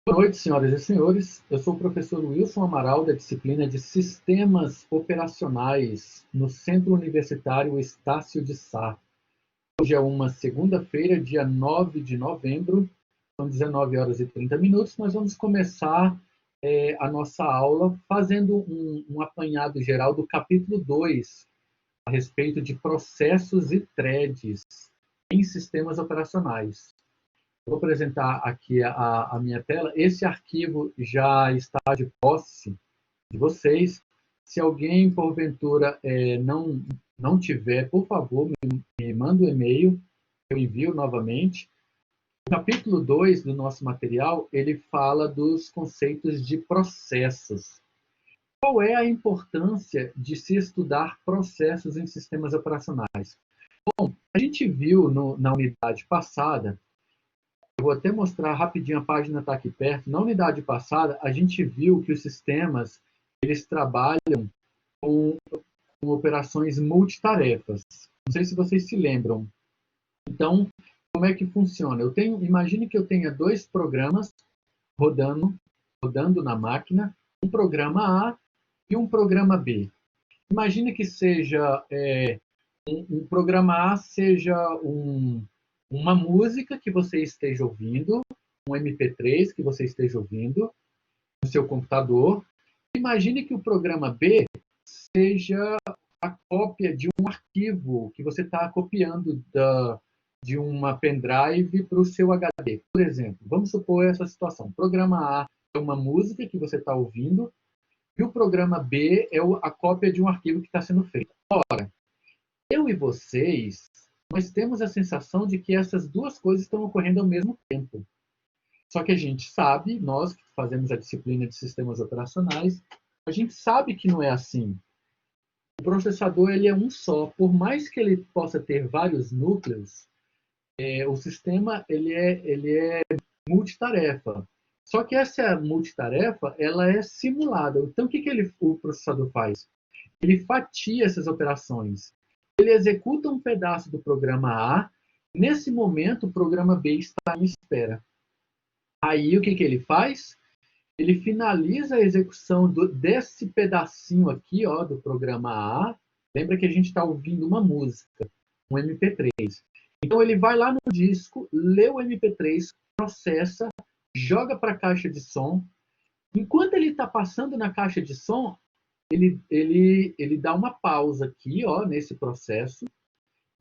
Boa noite, senhoras e senhores. Eu sou o professor Wilson Amaral, da disciplina de Sistemas Operacionais, no Centro Universitário Estácio de Sá. Hoje é uma segunda-feira, dia 9 de novembro, são 19 horas e 30 minutos. Nós vamos começar a nossa aula fazendo um apanhado geral do capítulo 2, a respeito de processos e threads em sistemas operacionais. Vou apresentar aqui a minha tela. Esse arquivo já está de posse de vocês. Se alguém, porventura, não tiver, por favor, me manda um e-mail, eu envio novamente. O capítulo 2 do nosso material, ele fala dos conceitos de processos. Qual é a importância de se estudar processos em sistemas operacionais? Bom, a gente viu na unidade passada. Eu vou até mostrar rapidinho, a página está aqui perto. Na unidade passada, a gente viu que os sistemas eles trabalham com operações multitarefas. Não sei se vocês se lembram. Então, como é que funciona? Imagine que eu tenha dois programas rodando na máquina, um programa A e um programa B. Imagine que seja um programa A seja uma música que você esteja ouvindo, um MP3 que você esteja ouvindo no seu computador. Imagine que o programa B seja a cópia de um arquivo que você está copiando de uma pendrive para o seu HD. Por exemplo, vamos supor essa situação. O programa A é uma música que você está ouvindo e o programa B é a cópia de um arquivo que está sendo feito. Ora, eu e vocês, nós temos a sensação de que essas duas coisas estão ocorrendo ao mesmo tempo. Só que a gente sabe, nós que fazemos a disciplina de sistemas operacionais, a gente sabe que não é assim. O processador ele é um só. Por mais que ele possa ter vários núcleos, o sistema ele é multitarefa. Só que essa multitarefa ela é simulada. Então, o que o processador faz? Ele fatia essas operações. Ele executa um pedaço do programa A. Nesse momento, o programa B está em espera. Aí, o que ele faz? Ele finaliza a execução desse pedacinho aqui, ó, do programa A. Lembra que a gente está ouvindo uma música, um MP3. Então, ele vai lá no disco, lê o MP3, processa, joga para a caixa de som. Enquanto ele está passando na caixa de som, ele dá uma pausa aqui, ó, nesse processo,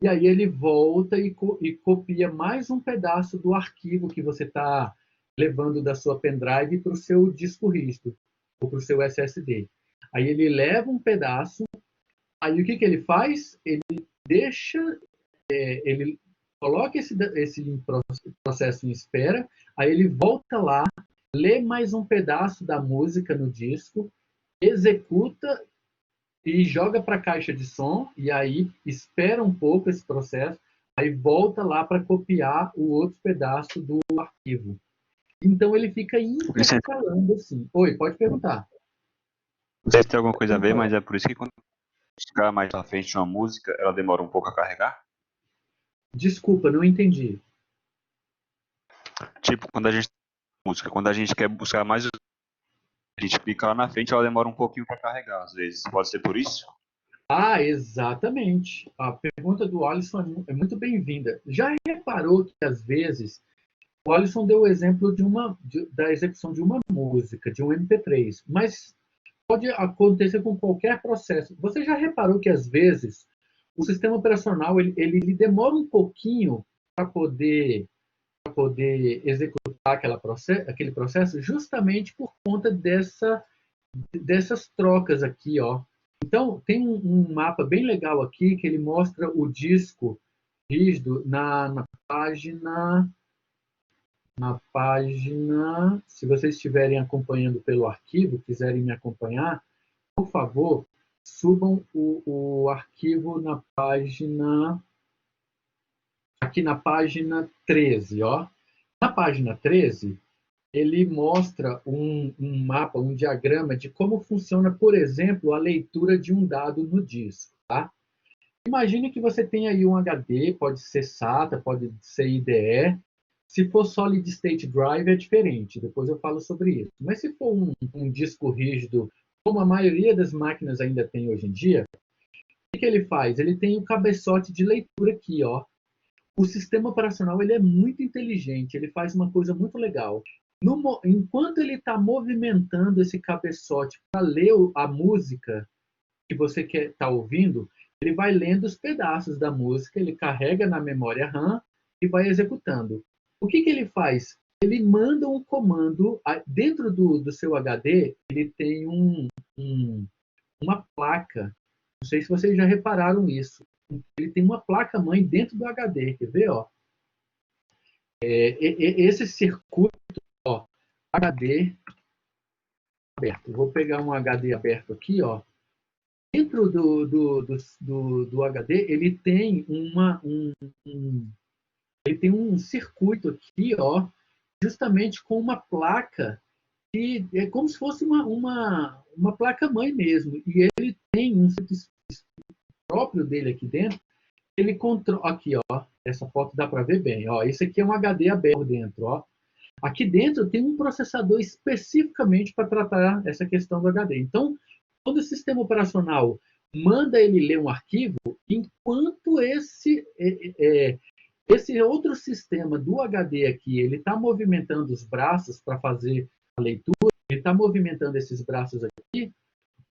e aí ele volta e copia mais um pedaço do arquivo que você está levando da sua pendrive para o seu disco rígido, ou para o seu SSD. Aí ele leva um pedaço, aí o que ele faz? Ele deixa, ele coloca esse processo em espera, aí ele volta lá, lê mais um pedaço da música no disco, executa e joga para a caixa de som, e aí espera um pouco esse processo, aí volta lá para copiar o outro pedaço do arquivo. Então ele fica intercalando assim. Oi, pode perguntar. Não sei se tem alguma coisa a ver, mas é por isso que quando ficar mais à frente de uma música, ela demora um pouco a carregar? Desculpa, não entendi. Tipo, quando a gente quer buscar mais, a gente clica lá na frente, ela demora um pouquinho para carregar, às vezes. Pode ser por isso? Ah, exatamente. A pergunta do Alisson é muito bem-vinda. Já reparou que, às vezes, o Alisson deu o exemplo da execução de uma música, de um MP3, mas pode acontecer com qualquer processo. Você já reparou que, às vezes, o sistema operacional ele demora um pouquinho para poder executar aquele processo justamente por conta dessas trocas aqui, ó. Então, tem um mapa bem legal aqui que ele mostra o disco rígido na página. Se vocês estiverem acompanhando pelo arquivo, quiserem me acompanhar, por favor, subam o arquivo na página. Aqui na página 13, ó. Na página 13, ele mostra um mapa, um diagrama de como funciona, por exemplo, a leitura de um dado no disco, tá? Imagine que você tem aí um HD, pode ser SATA, pode ser IDE, Se for Solid State Drive é diferente, depois eu falo sobre isso. Mas se for um disco rígido, como a maioria das máquinas ainda tem hoje em dia, o que ele faz? Ele tem o cabeçote de leitura aqui, ó. O sistema operacional ele é muito inteligente, ele faz uma coisa muito legal. Enquanto ele está movimentando esse cabeçote para ler a música que você quer estar ouvindo, ele vai lendo os pedaços da música, ele carrega na memória RAM e vai executando. O que ele faz? Ele manda um comando dentro do seu HD. Ele tem uma placa. Não sei se vocês já repararam isso. Ele tem uma placa-mãe dentro do HD. Quer ver? Ó? Esse circuito, ó, HD aberto. Vou pegar um HD aberto aqui. Ó. Dentro do HD, ele tem ele tem um circuito aqui, ó, justamente com uma placa que é como se fosse uma placa-mãe mesmo. E ele tem um circuito próprio dele aqui dentro. Ele controla. Aqui, ó. Essa foto dá para ver bem. Ó, esse aqui é um HD aberto dentro. Ó. Aqui dentro tem um processador especificamente para tratar essa questão do HD. Então, quando o sistema operacional manda ele ler um arquivo, enquanto esse outro sistema do HD aqui, ele está movimentando os braços para fazer a leitura, ele está movimentando esses braços aqui,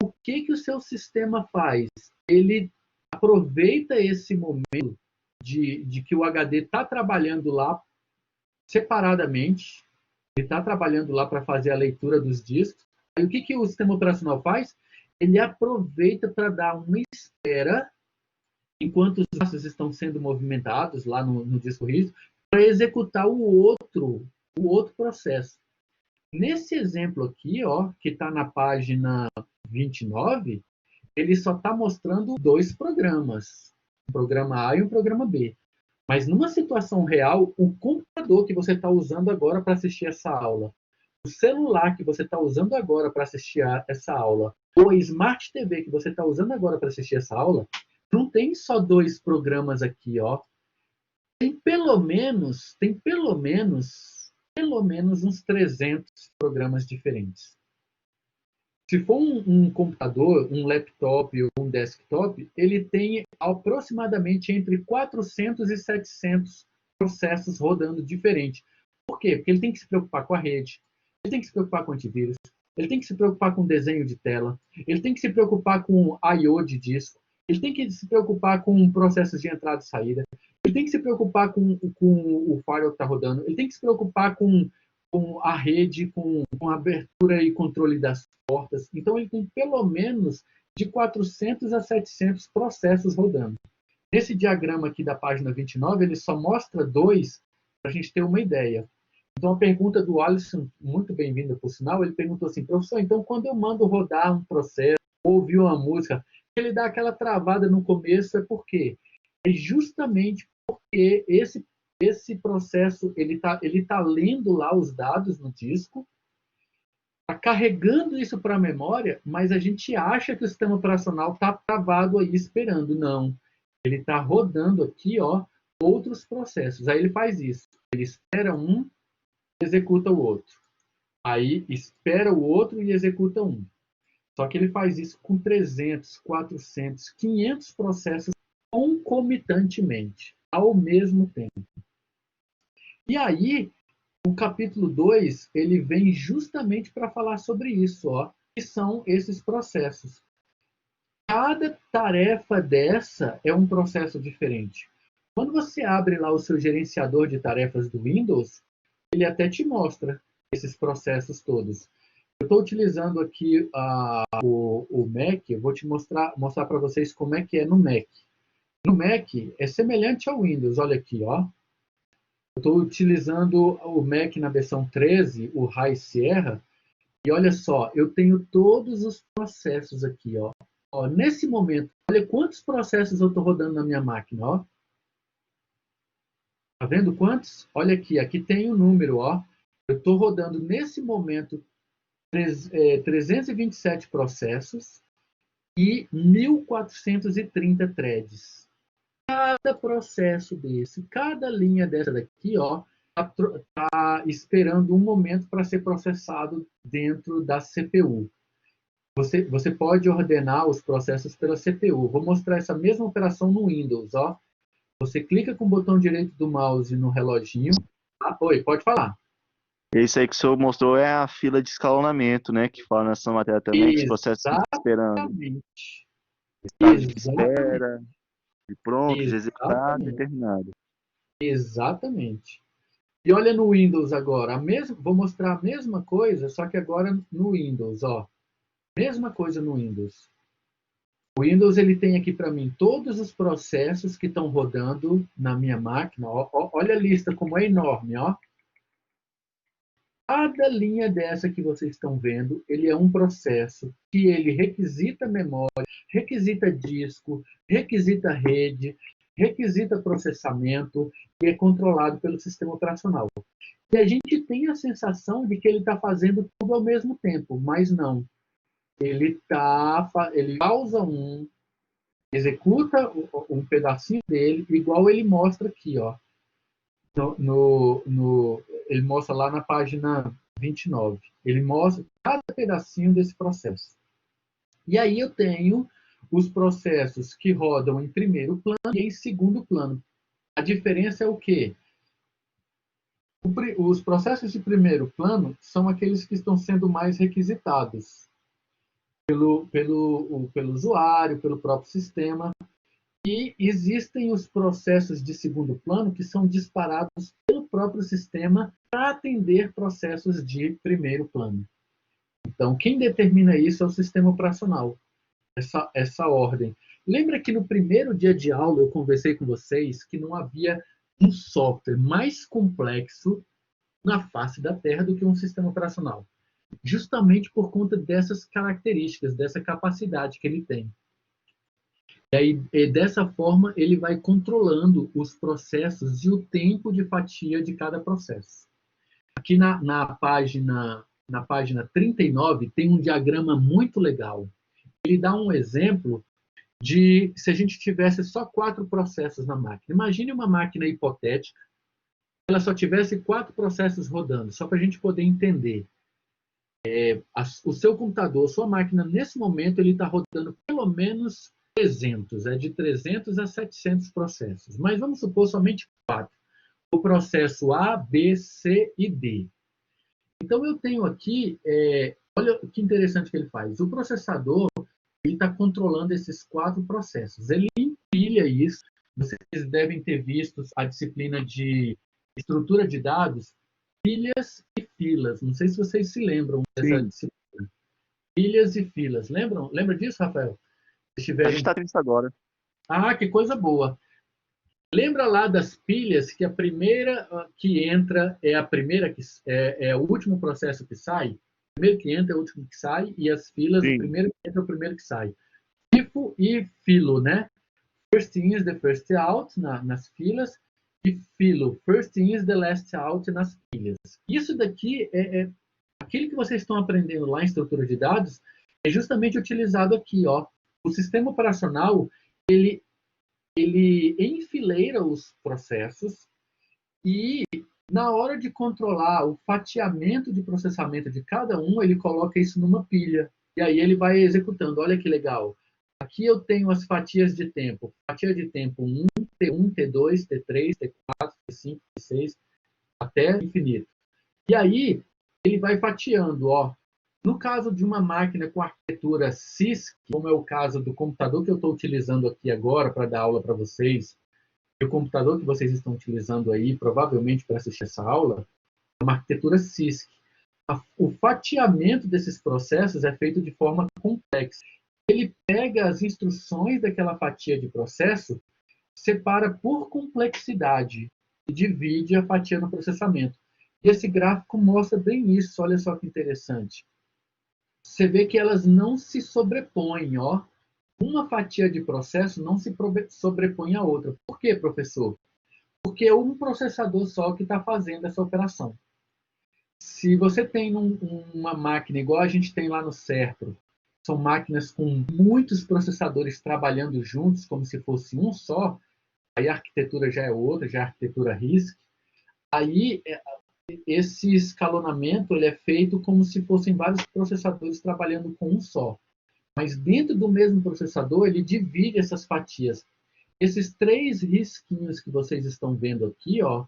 o que o seu sistema faz? Ele aproveita esse momento de que o HD está trabalhando lá separadamente, ele está trabalhando lá para fazer a leitura dos discos, e o que o sistema operacional faz? Ele aproveita para dar uma espera enquanto os braços estão sendo movimentados lá no disco rígido, para executar o outro processo. Nesse exemplo aqui, ó, que está na página 29, ele só está mostrando dois programas, um programa A e um programa B. Mas numa situação real, o computador que você está usando agora para assistir essa aula, o celular que você está usando agora para assistir essa aula, ou a Smart TV que você está usando agora para assistir essa aula, não tem só dois programas aqui, ó. Tem pelo menos uns 300 programas diferentes. Se for um computador, um laptop ou um desktop, ele tem aproximadamente entre 400 e 700 processos rodando diferente. Por quê? Porque ele tem que se preocupar com a rede, ele tem que se preocupar com antivírus, ele tem que se preocupar com desenho de tela, ele tem que se preocupar com I/O de disco, ele tem que se preocupar com processos de entrada e saída, ele tem que se preocupar com o firewall que está rodando, ele tem que se preocupar com a rede, com a abertura e controle das portas. Então, ele tem pelo menos de 400 a 700 processos rodando. Nesse diagrama aqui da página 29, ele só mostra dois para a gente ter uma ideia. Então, a pergunta do Alisson, muito bem-vinda por sinal, ele perguntou assim, professor, então quando eu mando rodar um processo, ouvir uma música, ele dá aquela travada no começo, é por quê? É justamente porque esse processo ele tá lendo lá os dados no disco, está carregando isso para a memória, mas a gente acha que o sistema operacional está travado aí esperando. Não. Ele está rodando aqui, ó, outros processos. Aí ele faz isso. Ele espera um, executa o outro. Aí espera o outro e executa um. Só que ele faz isso com 300, 400, 500 processos concomitantemente, ao mesmo tempo. E aí, o capítulo 2, ele vem justamente para falar sobre isso, ó, que são esses processos. Cada tarefa dessa é um processo diferente. Quando você abre lá o seu gerenciador de tarefas do Windows, ele até te mostra esses processos todos. Eu estou utilizando aqui o Mac, eu vou te mostrar para vocês como é que é no Mac. No Mac é semelhante ao Windows, olha aqui, ó. Eu estou utilizando o Mac na versão 13, o High Sierra, e olha só, eu tenho todos os processos aqui, ó. Ó, nesse momento, olha quantos processos eu estou rodando na minha máquina, ó. Tá vendo quantos? Olha aqui tem o número, ó. Eu estou rodando nesse momento 327 processos e 1.430 threads. Cada processo desse, cada linha dessa daqui, ó, está esperando um momento para ser processado dentro da CPU. Você pode ordenar os processos pela CPU. Vou mostrar essa mesma operação no Windows. Ó. Você clica com o botão direito do mouse no reloginho. Ah, oi, pode falar. Isso aí que o senhor mostrou é a fila de escalonamento, né? Que fala nessa matéria também, que os processos ficam esperando. Exatamente. Estado de espera, de pronto, de executado e Exatamente. terminado. Exatamente. E olha no Windows agora. Vou mostrar a mesma coisa, só que agora no Windows. Ó. Mesma coisa no Windows. O Windows ele tem aqui para mim todos os processos que estão rodando na minha máquina. Olha a lista como é enorme. Ó. Cada linha dessa que vocês estão vendo, ele é um processo que ele requisita memória, requisita disco, requisita rede, requisita processamento e é controlado pelo sistema operacional. E a gente tem a sensação de que ele está fazendo tudo ao mesmo tempo, mas não. Ele pausa executa um pedacinho dele, igual ele mostra aqui, ó. Ele mostra lá na página 29. Ele mostra cada pedacinho desse processo. E aí eu tenho os processos que rodam em primeiro plano e em segundo plano. A diferença é o quê? Os processos de primeiro plano são aqueles que estão sendo mais requisitados pelo usuário, pelo próprio sistema. E existem os processos de segundo plano que são disparados pelo próprio sistema para atender processos de primeiro plano. Então, quem determina isso é o sistema operacional, essa ordem. Lembra que no primeiro dia de aula eu conversei com vocês que não havia um software mais complexo na face da Terra do que um sistema operacional. Justamente por conta dessas características, dessa capacidade que ele tem. E aí, dessa forma, ele vai controlando os processos e o tempo de fatia de cada processo. Aqui na página 39, tem um diagrama muito legal. Ele dá um exemplo de se a gente tivesse só 4 processos na máquina. Imagine uma máquina hipotética, ela só tivesse 4 processos rodando, só para a gente poder entender. O seu computador, a sua máquina, nesse momento, ele está rodando pelo menos 300, de 300 a 700 processos. Mas vamos supor somente 4. O processo A, B, C e D. Então, eu tenho aqui, olha que interessante que ele faz. O processador está controlando esses 4 processos. Ele empilha isso. Vocês devem ter visto a disciplina de estrutura de dados, pilhas e filas. Não sei se vocês se lembram dessa disciplina. Pilhas e filas. Lembra disso, Rafael? A gente está tendo isso agora. Ah, que coisa boa. Lembra lá das pilhas que a primeira que entra é a primeira que é o último processo que sai? O primeiro que entra é o último que sai, e as filas, o primeiro que entra é o primeiro que sai. FIFO e filo, né? First in is the first out nas filas, e filo, first in is the last out nas pilhas. Isso daqui aquilo que vocês estão aprendendo lá em estrutura de dados é justamente utilizado aqui, ó. O sistema operacional, ele enfileira os processos e, na hora de controlar o fatiamento de processamento de cada um, ele coloca isso numa pilha. E aí ele vai executando. Olha que legal. Aqui eu tenho as fatias de tempo. Fatia de tempo 1, T1, T2, T3, T4, T5, T6, até infinito. E aí ele vai fatiando, ó. No caso de uma máquina com arquitetura CISC, como é o caso do computador que eu estou utilizando aqui agora para dar aula para vocês, e o computador que vocês estão utilizando aí, provavelmente para assistir essa aula, é uma arquitetura CISC. O fatiamento desses processos é feito de forma complexa. Ele pega as instruções daquela fatia de processo, separa por complexidade e divide a fatia no processamento. E esse gráfico mostra bem isso, olha só que interessante. Você vê que elas não se sobrepõem, ó. Uma fatia de processo não se sobrepõe à outra. Por quê, professor? Porque é um processador só que está fazendo essa operação. Se você tem uma máquina igual a gente tem lá no Serpro, são máquinas com muitos processadores trabalhando juntos, como se fosse um só, aí a arquitetura já é outra, já é a arquitetura RISC. Aí, esse escalonamento ele é feito como se fossem vários processadores trabalhando com um só. Mas dentro do mesmo processador, ele divide essas fatias. Esses 3 risquinhos que vocês estão vendo aqui, ó,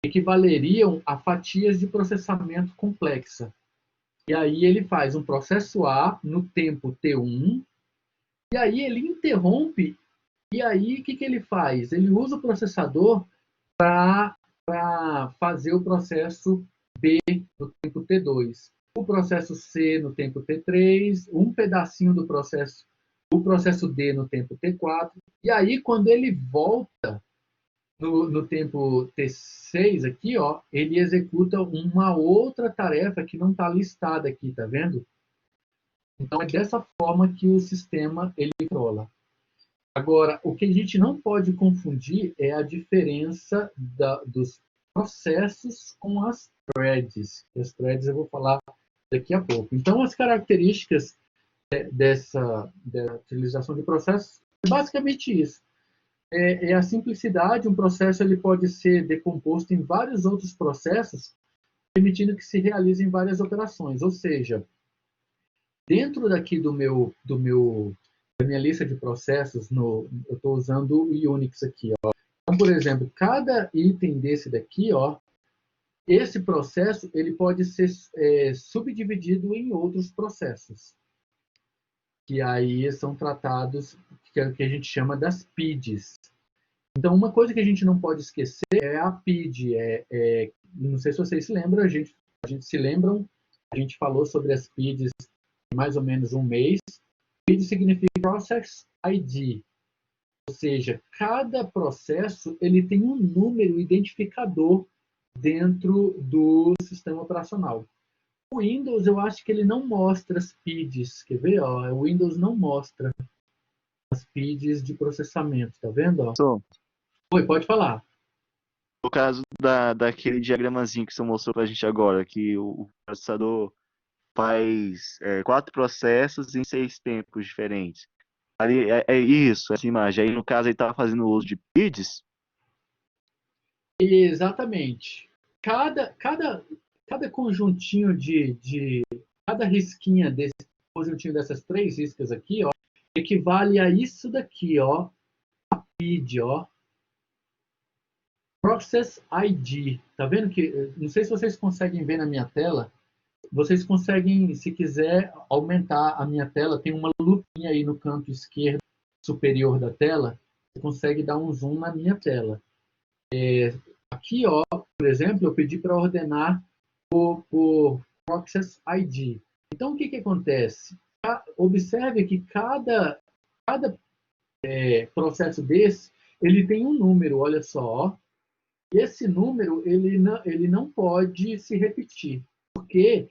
equivaleriam a fatias de processamento complexa. E aí ele faz um processo A no tempo T1, e aí ele interrompe, e aí o que ele faz? Ele usa o processador para fazer o processo B no tempo T2, o processo C no tempo T3, um pedacinho do processo, o processo D no tempo T4, e aí quando ele volta no tempo T6 aqui, ó, ele executa uma outra tarefa que não está listada aqui, tá vendo? Então é dessa forma que o sistema ele controla. Agora, o que a gente não pode confundir é a diferença dos processos com as threads. As threads eu vou falar daqui a pouco. Então, as características da utilização de processos é basicamente isso. É a simplicidade. Um processo ele pode ser decomposto em vários outros processos, permitindo que se realizem várias operações. Ou seja, dentro daqui da minha lista de processos, eu estou usando o Unix aqui. Ó. Então, por exemplo, cada item desse daqui, ó, esse processo ele pode ser subdividido em outros processos, que aí são tratados, que é o que a gente chama das PIDs. Então, uma coisa que a gente não pode esquecer é a PID. Não sei se vocês se lembram, a gente se lembram, a gente falou sobre as PIDs em mais ou menos um mês. PID significa Process ID, ou seja, cada processo ele tem um número identificador dentro do sistema operacional. O Windows, eu acho que ele não mostra as PIDs, quer ver? Ó, o Windows não mostra as PIDs de processamento, tá vendo? Ó? Oi, pode falar. No caso daquele diagramazinho que você mostrou pra gente agora, que o processador faz 4 processos em 6 tempos diferentes. Ali, é isso, essa imagem. Aí, no caso, ele estava fazendo uso de PIDs? Exatamente. Cada conjuntinho cada risquinha desse conjuntinho dessas 3 riscas aqui, ó, equivale a isso daqui, ó, a PID, ó. Process ID. Tá vendo que, não sei se vocês conseguem ver na minha tela, vocês conseguem, se quiser, aumentar a minha tela, tem uma lupinha aí no canto esquerdo superior da tela, você consegue dar um zoom na minha tela. Aqui, ó, por exemplo, eu pedi para ordenar por Process ID. Então, o que acontece? Observe que cada processo desse, ele tem um número, olha só, ó. Esse número ele não pode se repetir, porque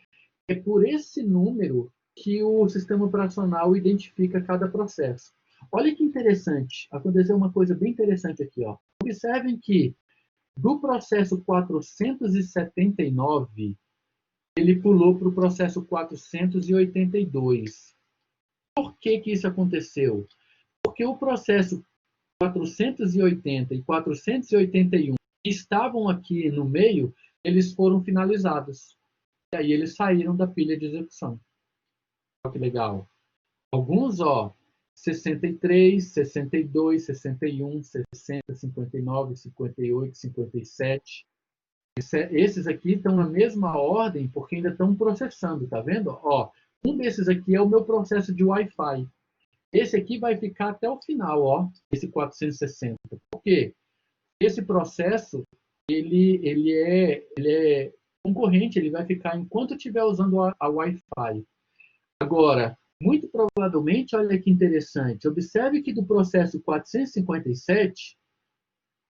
é por esse número que o sistema operacional identifica cada processo. Olha que interessante, aconteceu uma coisa bem interessante aqui. Ó. Observem que do processo 479, ele pulou para o processo 482. Por que isso aconteceu? Porque o processo 480 e 481 que estavam aqui no meio, eles foram finalizados. E aí eles saíram da pilha de execução. Olha que legal. Alguns, ó, 63, 62, 61, 60, 59, 58, 57. Esses aqui estão na mesma ordem porque ainda estão processando, tá vendo? Ó, um desses aqui é o meu processo de Wi-Fi. Esse aqui vai ficar até o final, ó, esse 460. Por quê? Esse processo, ele é concorrente, ele vai ficar enquanto estiver usando a Wi-Fi. Agora, muito provavelmente, olha que interessante, observe que do processo 457,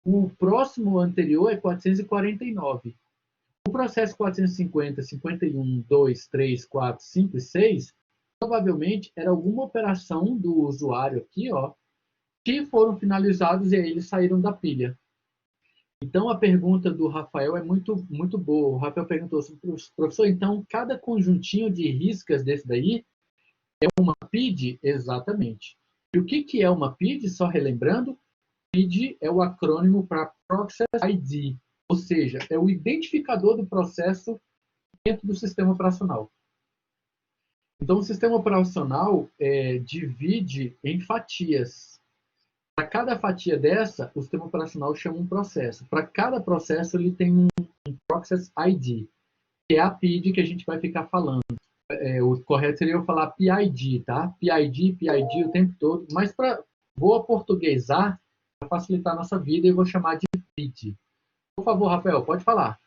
o próximo anterior é 449. O processo 450, 51, 2, 3, 4, 5 e 6, provavelmente era alguma operação do usuário aqui, ó, que foram finalizados e aí eles saíram da pilha. Então, a pergunta do Rafael é muito, muito boa. O Rafael perguntou, professor, então, cada conjuntinho de riscas desse daí é uma PID? Exatamente. E o que é uma PID? Só relembrando, PID é o acrônimo para Process ID. Ou seja, é o identificador do processo dentro do sistema operacional. Então, o sistema operacional divide em fatias. Para cada fatia dessa, o sistema operacional chama um processo. Para cada processo, ele tem um Process ID, que é a PID que a gente vai ficar falando. O correto seria eu falar PID, tá? PID o tempo todo. Mas vou aportuguesar para facilitar a nossa vida e vou chamar de PID. Por favor, Rafael, pode falar.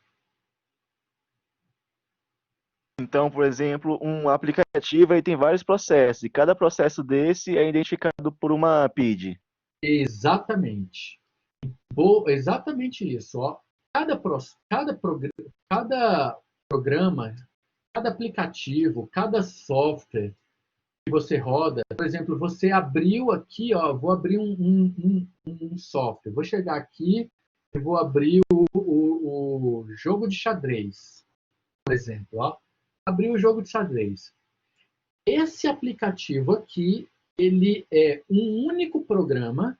Então, por exemplo, um aplicativo aí tem vários processos, e cada processo desse é identificado por uma PID. Exatamente. Exatamente isso. Ó. Cada programa, cada aplicativo, cada software que você roda, por exemplo, você abriu aqui, ó, vou abrir um software, vou chegar aqui e vou abrir o jogo de xadrez, por exemplo. Ó. Abrir o jogo de xadrez. Esse aplicativo aqui, ele é um único programa,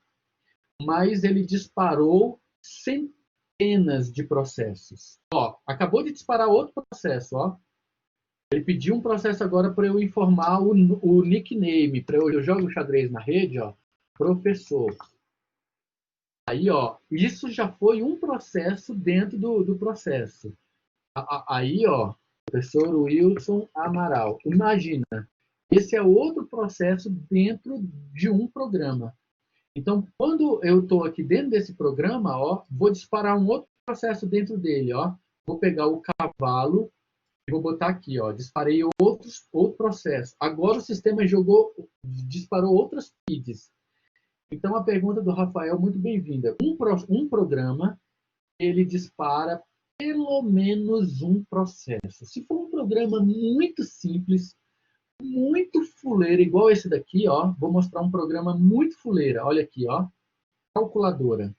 mas ele disparou centenas de processos. Ó, acabou de disparar outro processo, ó. Ele pediu um processo agora para eu informar o nickname, para eu jogo xadrez na rede, ó, professor. Aí, ó, isso já foi um processo dentro do processo. Aí, ó, professor Wilson Amaral. Imagina, esse é outro processo dentro de um programa. Então, quando eu estou aqui dentro desse programa, ó, vou disparar um outro processo dentro dele. Ó. Vou pegar o cavalo e vou botar aqui. Ó, disparei outro processo. Agora o sistema disparou outras PIDs. Então, a pergunta do Rafael, muito bem-vinda. Um programa, ele dispara pelo menos um processo. Se for um programa muito simples, muito fuleira, igual esse daqui, ó. Vou mostrar um programa muito fuleira. Olha aqui, ó. Calculadora.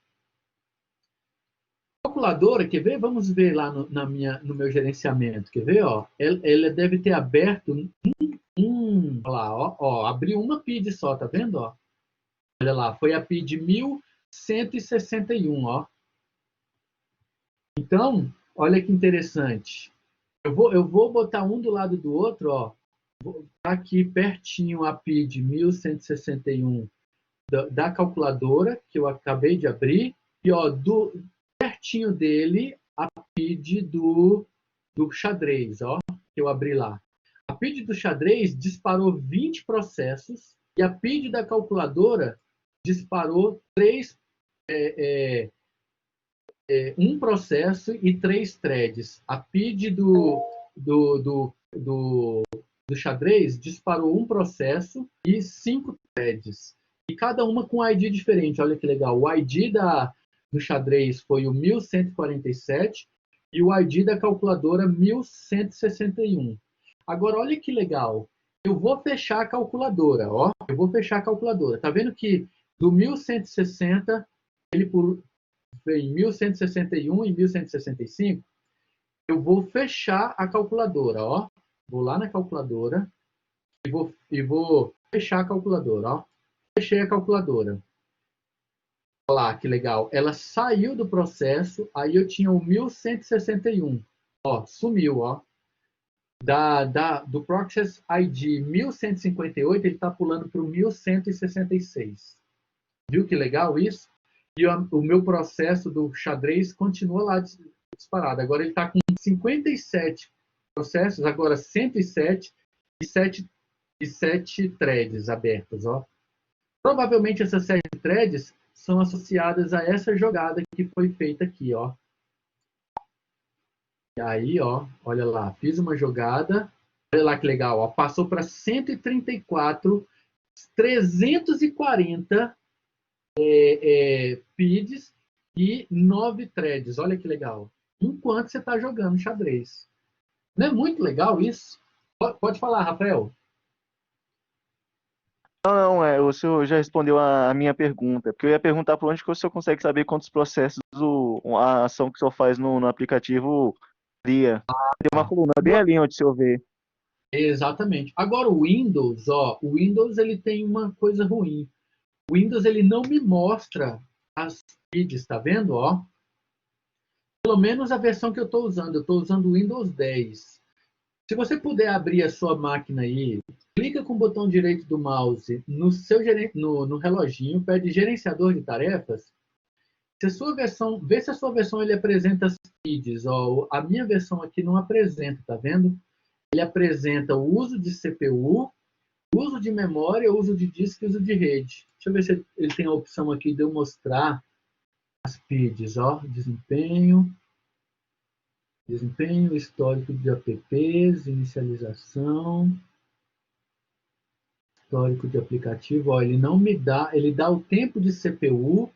Calculadora, quer ver? Vamos ver lá no meu gerenciamento. Quer ver, ó? Ela deve ter aberto olha lá, ó. Abriu uma PID só, tá vendo, ó? Olha lá, foi a PID 1161, ó. Então, olha que interessante. Eu vou botar um do lado do outro, ó. Aqui pertinho a PID 1161 da calculadora, que eu acabei de abrir, e ó, pertinho dele a PID do xadrez, ó, que eu abri lá. A PID do xadrez disparou 20 processos e a PID da calculadora disparou um processo e 3 threads. A PID do xadrez disparou um processo e 5 threads. E cada uma com ID diferente. Olha que legal. O ID do xadrez foi o 1147 e o ID da calculadora 1161. Agora, olha que legal. Eu vou fechar a calculadora. Ó. Eu vou fechar a calculadora. Tá vendo que do 1160 ele em 1161 e 1165, eu vou fechar a calculadora, ó. Vou lá na calculadora e vou fechar a calculadora, ó. Fechei a calculadora. Olha lá, que legal. Ela saiu do processo, aí eu tinha o 1161. Ó, sumiu, ó. Do Process ID 1158, ele está pulando para o 1166. Viu que legal isso? E o meu processo do xadrez continua lá disparado. Agora ele está com 57 processos, agora 107 e 7 threads abertos. Ó. Provavelmente essas 7 threads são associadas a essa jogada que foi feita aqui. Ó. E aí, ó, olha lá, fiz uma jogada. Olha lá que legal, ó, passou para 134, 340 PIDs e 9 threads. Olha que legal. Enquanto você está jogando xadrez. Não é muito legal isso? Pode falar, Rafael. Não, o senhor já respondeu a minha pergunta, porque eu ia perguntar por onde que o senhor consegue saber quantos processos a ação que o senhor faz no aplicativo cria. Tem uma coluna bem ali onde o senhor vê. Exatamente. Agora o Windows, ó, o Windows ele tem uma coisa ruim. O Windows ele não me mostra as PIDs, tá vendo, ó? Pelo menos a versão que eu estou usando. Eu estou usando o Windows 10. Se você puder abrir a sua máquina aí, clica com o botão direito do mouse no reloginho, pede gerenciador de tarefas. Se a sua versão, vê se a sua versão ele apresenta as feeds. Ó, a minha versão aqui não apresenta, tá vendo? Ele apresenta o uso de CPU, uso de memória, uso de disco e uso de rede. Deixa eu ver se ele tem a opção aqui de eu mostrar as feeds. Ó, desempenho, histórico de apps, inicialização, histórico de aplicativo. Ó, ele não me dá, ele dá o tempo de CPU,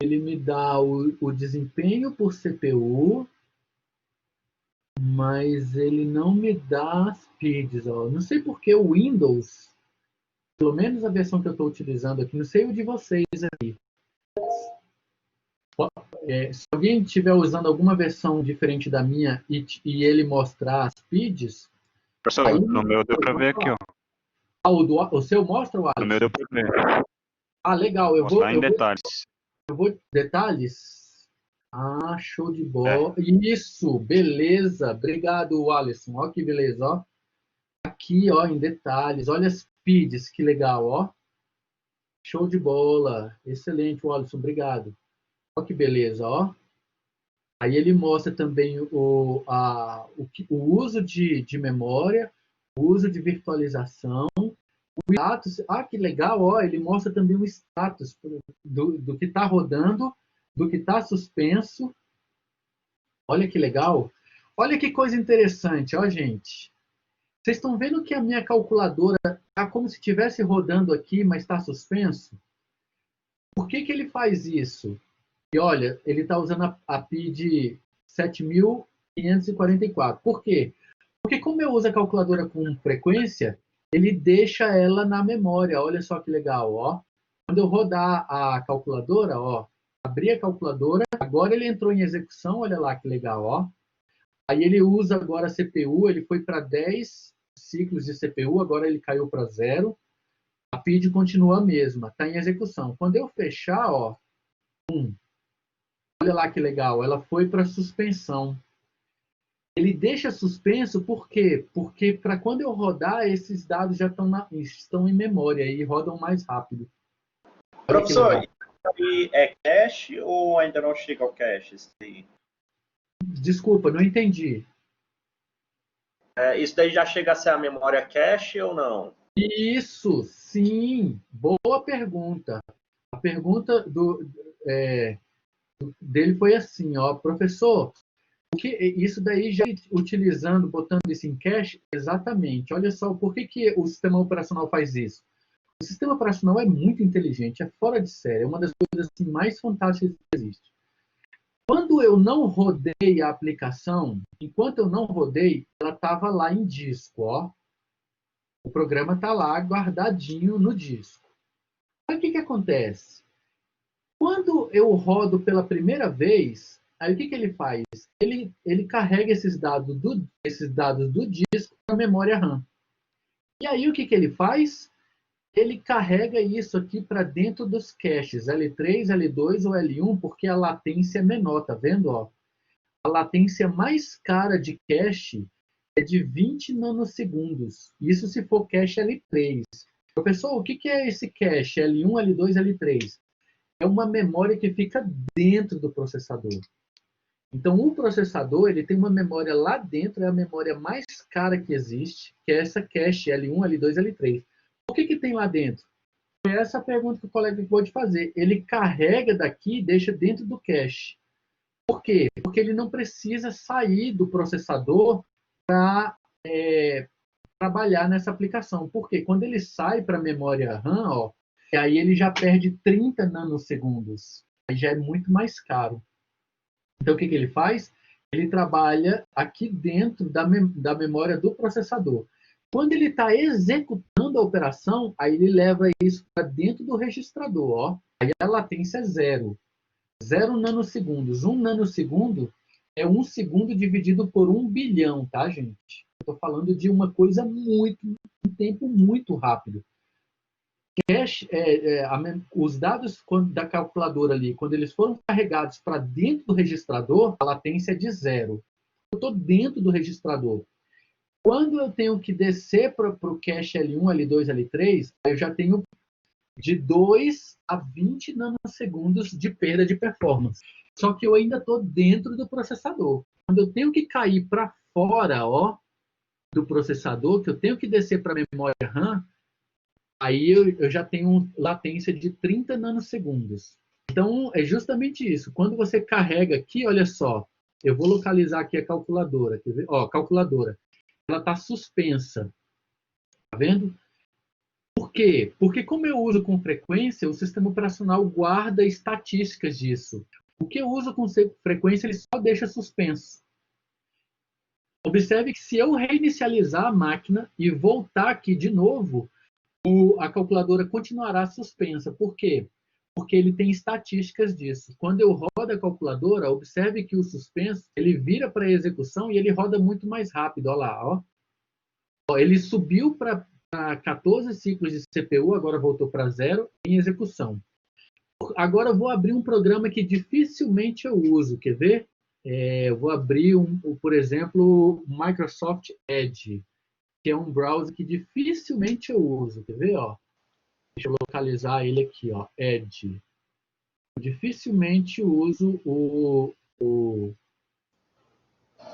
ele me dá o desempenho por CPU, mas ele não me dá as feeds. Ó. Não sei porque o Windows, pelo menos a versão que eu estou utilizando aqui, não sei o de vocês aqui. Se alguém estiver usando alguma versão diferente da minha e ele mostrar as feeds... Professor, aí, no meu deu para ver aqui, ó. Ah, o seu mostra, o Alisson? No meu deu para ver. Ah, legal. Mostrar em detalhes. Detalhes? Ah, show de bola. Isso, beleza. Obrigado, Alisson. Ó que beleza, ó. Aqui, ó, em detalhes. Olha as feeds, que legal, ó. Show de bola. Excelente, Alisson. Obrigado. Ó que beleza, ó. Aí ele mostra também o uso de memória, o uso de virtualização, o status. Ah, que legal, ó, ele mostra também o status do que está rodando, do que está suspenso. Olha que legal. Olha que coisa interessante, ó, gente. Vocês estão vendo que a minha calculadora está como se estivesse rodando aqui, mas está suspenso? Por que ele faz isso? E olha, ele está usando a PID 7544. Por quê? Porque como eu uso a calculadora com frequência, ele deixa ela na memória. Olha só que legal, ó. Quando eu rodar a calculadora, ó, abrir a calculadora, agora ele entrou em execução, olha lá que legal, ó. Aí ele usa agora a CPU, ele foi para 10 ciclos de CPU, agora ele caiu para 0. A PID continua a mesma, está em execução. Quando eu fechar, ó, olha lá que legal, ela foi para suspensão. Ele deixa suspenso por quê? Porque para quando eu rodar, esses dados já estão em memória e rodam mais rápido. Professor, isso aí é cache ou ainda não chega ao cache? Desculpa, não entendi. Isso daí já chega a ser a memória cache ou não? Isso, sim. Boa pergunta. A pergunta dele foi assim, ó, professor, isso daí já utilizando, botando isso em cache, exatamente. Olha só, por que o sistema operacional faz isso? O sistema operacional é muito inteligente, é fora de série, é uma das coisas assim, mais fantásticas que existe. Quando eu não rodei a aplicação, enquanto eu não rodei, ela estava lá em disco, ó. O programa está lá guardadinho no disco. Aí o que acontece? Quando eu rodo pela primeira vez, aí o que ele faz? Ele carrega esses dados do disco para a memória RAM. E aí o que ele faz? Ele carrega isso aqui para dentro dos caches, L3, L2 ou L1, porque a latência é menor, tá vendo? Ó? A latência mais cara de cache é de 20 nanosegundos. Isso se for cache L3. Professor, o que é esse cache L1, L2, L3? É uma memória que fica dentro do processador. Então, o processador ele tem uma memória lá dentro, é a memória mais cara que existe, que é essa cache L1, L2, L3. O que tem lá dentro? Foi essa a pergunta que o colega acabou de fazer. Ele carrega daqui e deixa dentro do cache. Por quê? Porque ele não precisa sair do processador para trabalhar nessa aplicação. Por quê? Quando ele sai para a memória RAM, ó, aí ele já perde 30 nanosegundos. Aí já é muito mais caro. Então, o que ele faz? Ele trabalha aqui dentro da memória do processador. Quando ele está executando a operação, aí ele leva isso para dentro do registrador. Ó. Aí a latência é 0. 0 nanosegundos. 1 nanosegundo é 1 segundo dividido por 1 bilhão, tá, gente? Estou falando de uma coisa um tempo muito rápido. cache, os dados da calculadora ali, quando eles foram carregados para dentro do registrador, a latência é de 0. Eu estou dentro do registrador. Quando eu tenho que descer para o cache L1, L2, L3, eu já tenho de 2 a 20 nanosegundos de perda de performance. Só que eu ainda estou dentro do processador. Quando eu tenho que cair para fora do processador, que eu tenho que descer para a memória RAM, aí eu já tenho latência de 30 nanosegundos. Então, é justamente isso. Quando você carrega aqui, olha só, eu vou localizar aqui a calculadora. Quer ver? Ó, calculadora. Ela está suspensa. Tá vendo? Por quê? Porque como eu uso com frequência, o sistema operacional guarda estatísticas disso. O que eu uso com frequência, ele só deixa suspenso. Observe que se eu reinicializar a máquina e voltar aqui de novo, a calculadora continuará suspensa. Por quê? Porque ele tem estatísticas disso. Quando eu rodo a calculadora, observe que o suspenso, ele vira para a execução e ele roda muito mais rápido. Olha lá, ó. Ele subiu para 14 ciclos de CPU, agora voltou para 0 em execução. Agora eu vou abrir um programa que dificilmente eu uso. Quer ver? Eu vou abrir, por exemplo, o Microsoft Edge, que é um browser que dificilmente eu uso. Quer ver? Ó? Deixa eu localizar ele aqui, ó, Edge. Eu dificilmente uso o...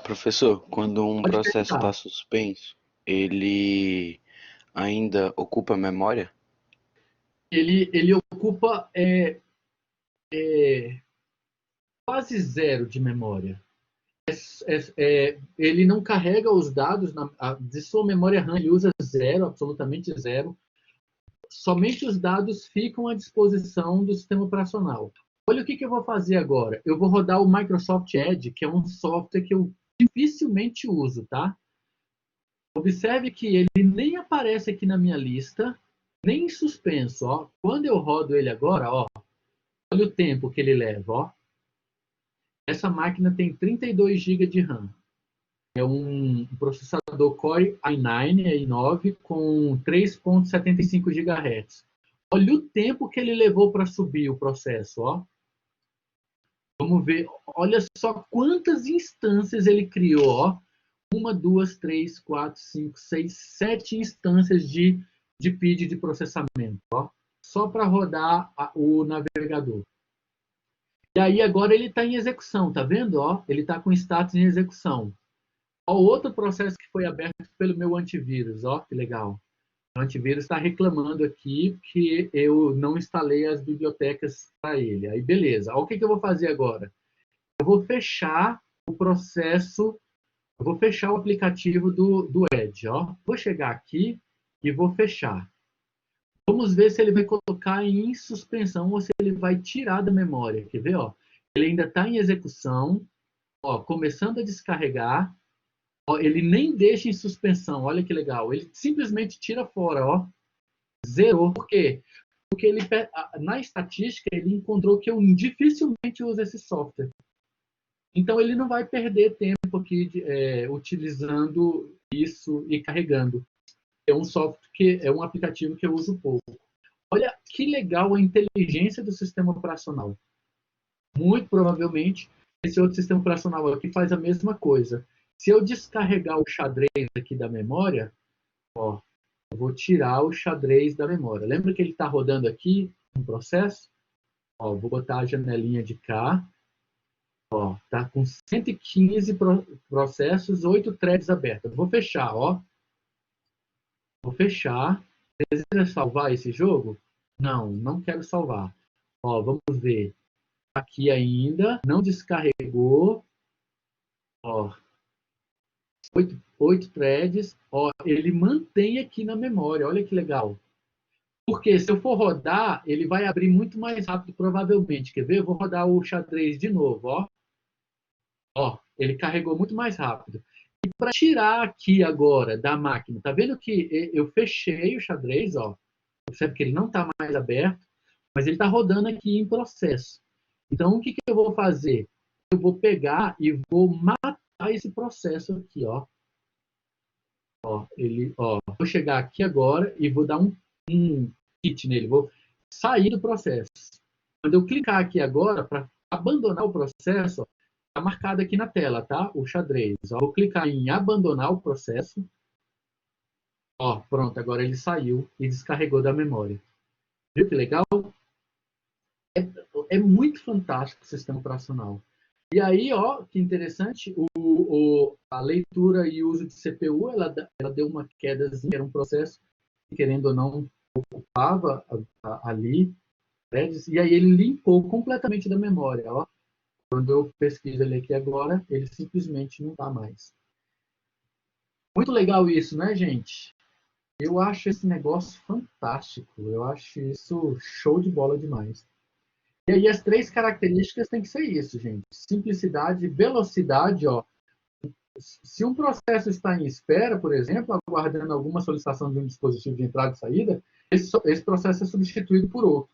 Professor, quando um Pode processo perguntar. está suspenso, ele ainda ocupa memória? Ele ocupa quase 0 de memória. Ele não carrega os dados de sua memória RAM, ele usa 0, absolutamente 0. Somente os dados ficam à disposição do sistema operacional. Olha o que eu vou fazer agora. Eu vou rodar o Microsoft Edge, que é um software que eu dificilmente uso, tá? Observe que ele nem aparece aqui na minha lista, nem em suspenso, ó. Quando eu rodo ele agora, ó, olha o tempo que ele leva, ó. Essa máquina tem 32 GB de RAM. É um processador Core i9 com 3.75 GHz. Olha o tempo que ele levou para subir o processo, ó. Vamos ver, olha só quantas instâncias ele criou, ó. 1, 2, 3, 4, 5, 6, 7 instâncias de PID de processamento, ó. Só para rodar o navegador. E aí agora ele está em execução, tá vendo? Ó? Ele está com status em execução. Ó, outro processo que foi aberto pelo meu antivírus, ó, que legal. O antivírus está reclamando aqui que eu não instalei as bibliotecas para ele. Aí, beleza. Ó, o que eu vou fazer agora? Eu vou fechar o processo, eu vou fechar o aplicativo do Edge. Ó. Vou chegar aqui e vou fechar. Vamos ver se ele vai colocar em suspensão ou se ele vai tirar da memória. Quer ver? Ó? Ele ainda está em execução, ó, começando a descarregar. Ó, ele nem deixa em suspensão, olha que legal. Ele simplesmente tira fora, ó. Zerou. Por quê? Porque ele, na estatística ele encontrou que eu dificilmente uso esse software. Então ele não vai perder tempo aqui utilizando isso e carregando. É um software é um aplicativo que eu uso pouco. Olha que legal a inteligência do sistema operacional. Muito provavelmente esse outro sistema operacional aqui faz a mesma coisa. Se eu descarregar o xadrez aqui da memória, ó, eu vou tirar o xadrez da memória. Lembra que ele está rodando aqui um processo? Ó, vou botar a janelinha de cá. Ó, tá com 115 processos, 8 threads abertos. Vou fechar, ó. Vou fechar. Deseja salvar esse jogo? Não, não quero salvar. Ó, vamos ver. Aqui ainda, não descarregou. Ó, 8 threads. Ó, ele mantém aqui na memória. Olha que legal. Porque se eu for rodar, ele vai abrir muito mais rápido, provavelmente. Quer ver? Eu vou rodar o xadrez de novo, ó. Ó, ele carregou muito mais rápido. E para tirar aqui agora da máquina, tá vendo que eu fechei o xadrez, ó. Observe que ele não está mais aberto, mas ele está rodando aqui em processo. Então, o que eu vou fazer? Eu vou pegar e vou matar esse processo aqui, ó. Ó, vou chegar aqui agora e vou dar um quit nele, vou sair do processo. Quando eu clicar aqui agora, para abandonar o processo, está marcado aqui na tela, tá? O xadrez. Ó, vou clicar em abandonar o processo. Ó, pronto, agora ele saiu e descarregou da memória. Viu que legal? É muito fantástico o sistema operacional. E aí, ó, que interessante, a leitura e uso de CPU, ela deu uma quedazinha, era um processo que, querendo ou não, ocupava ali, threads, e aí ele limpou completamente da memória, ó. Quando eu pesquiso ele aqui agora, ele simplesmente não está mais. Muito legal isso, né, gente? Eu acho esse negócio fantástico. Eu acho isso show de bola demais. E aí as 3 características tem que ser isso, gente. Simplicidade, velocidade, ó. Se um processo está em espera, por exemplo, aguardando alguma solicitação de um dispositivo de entrada e saída, esse processo é substituído por outro.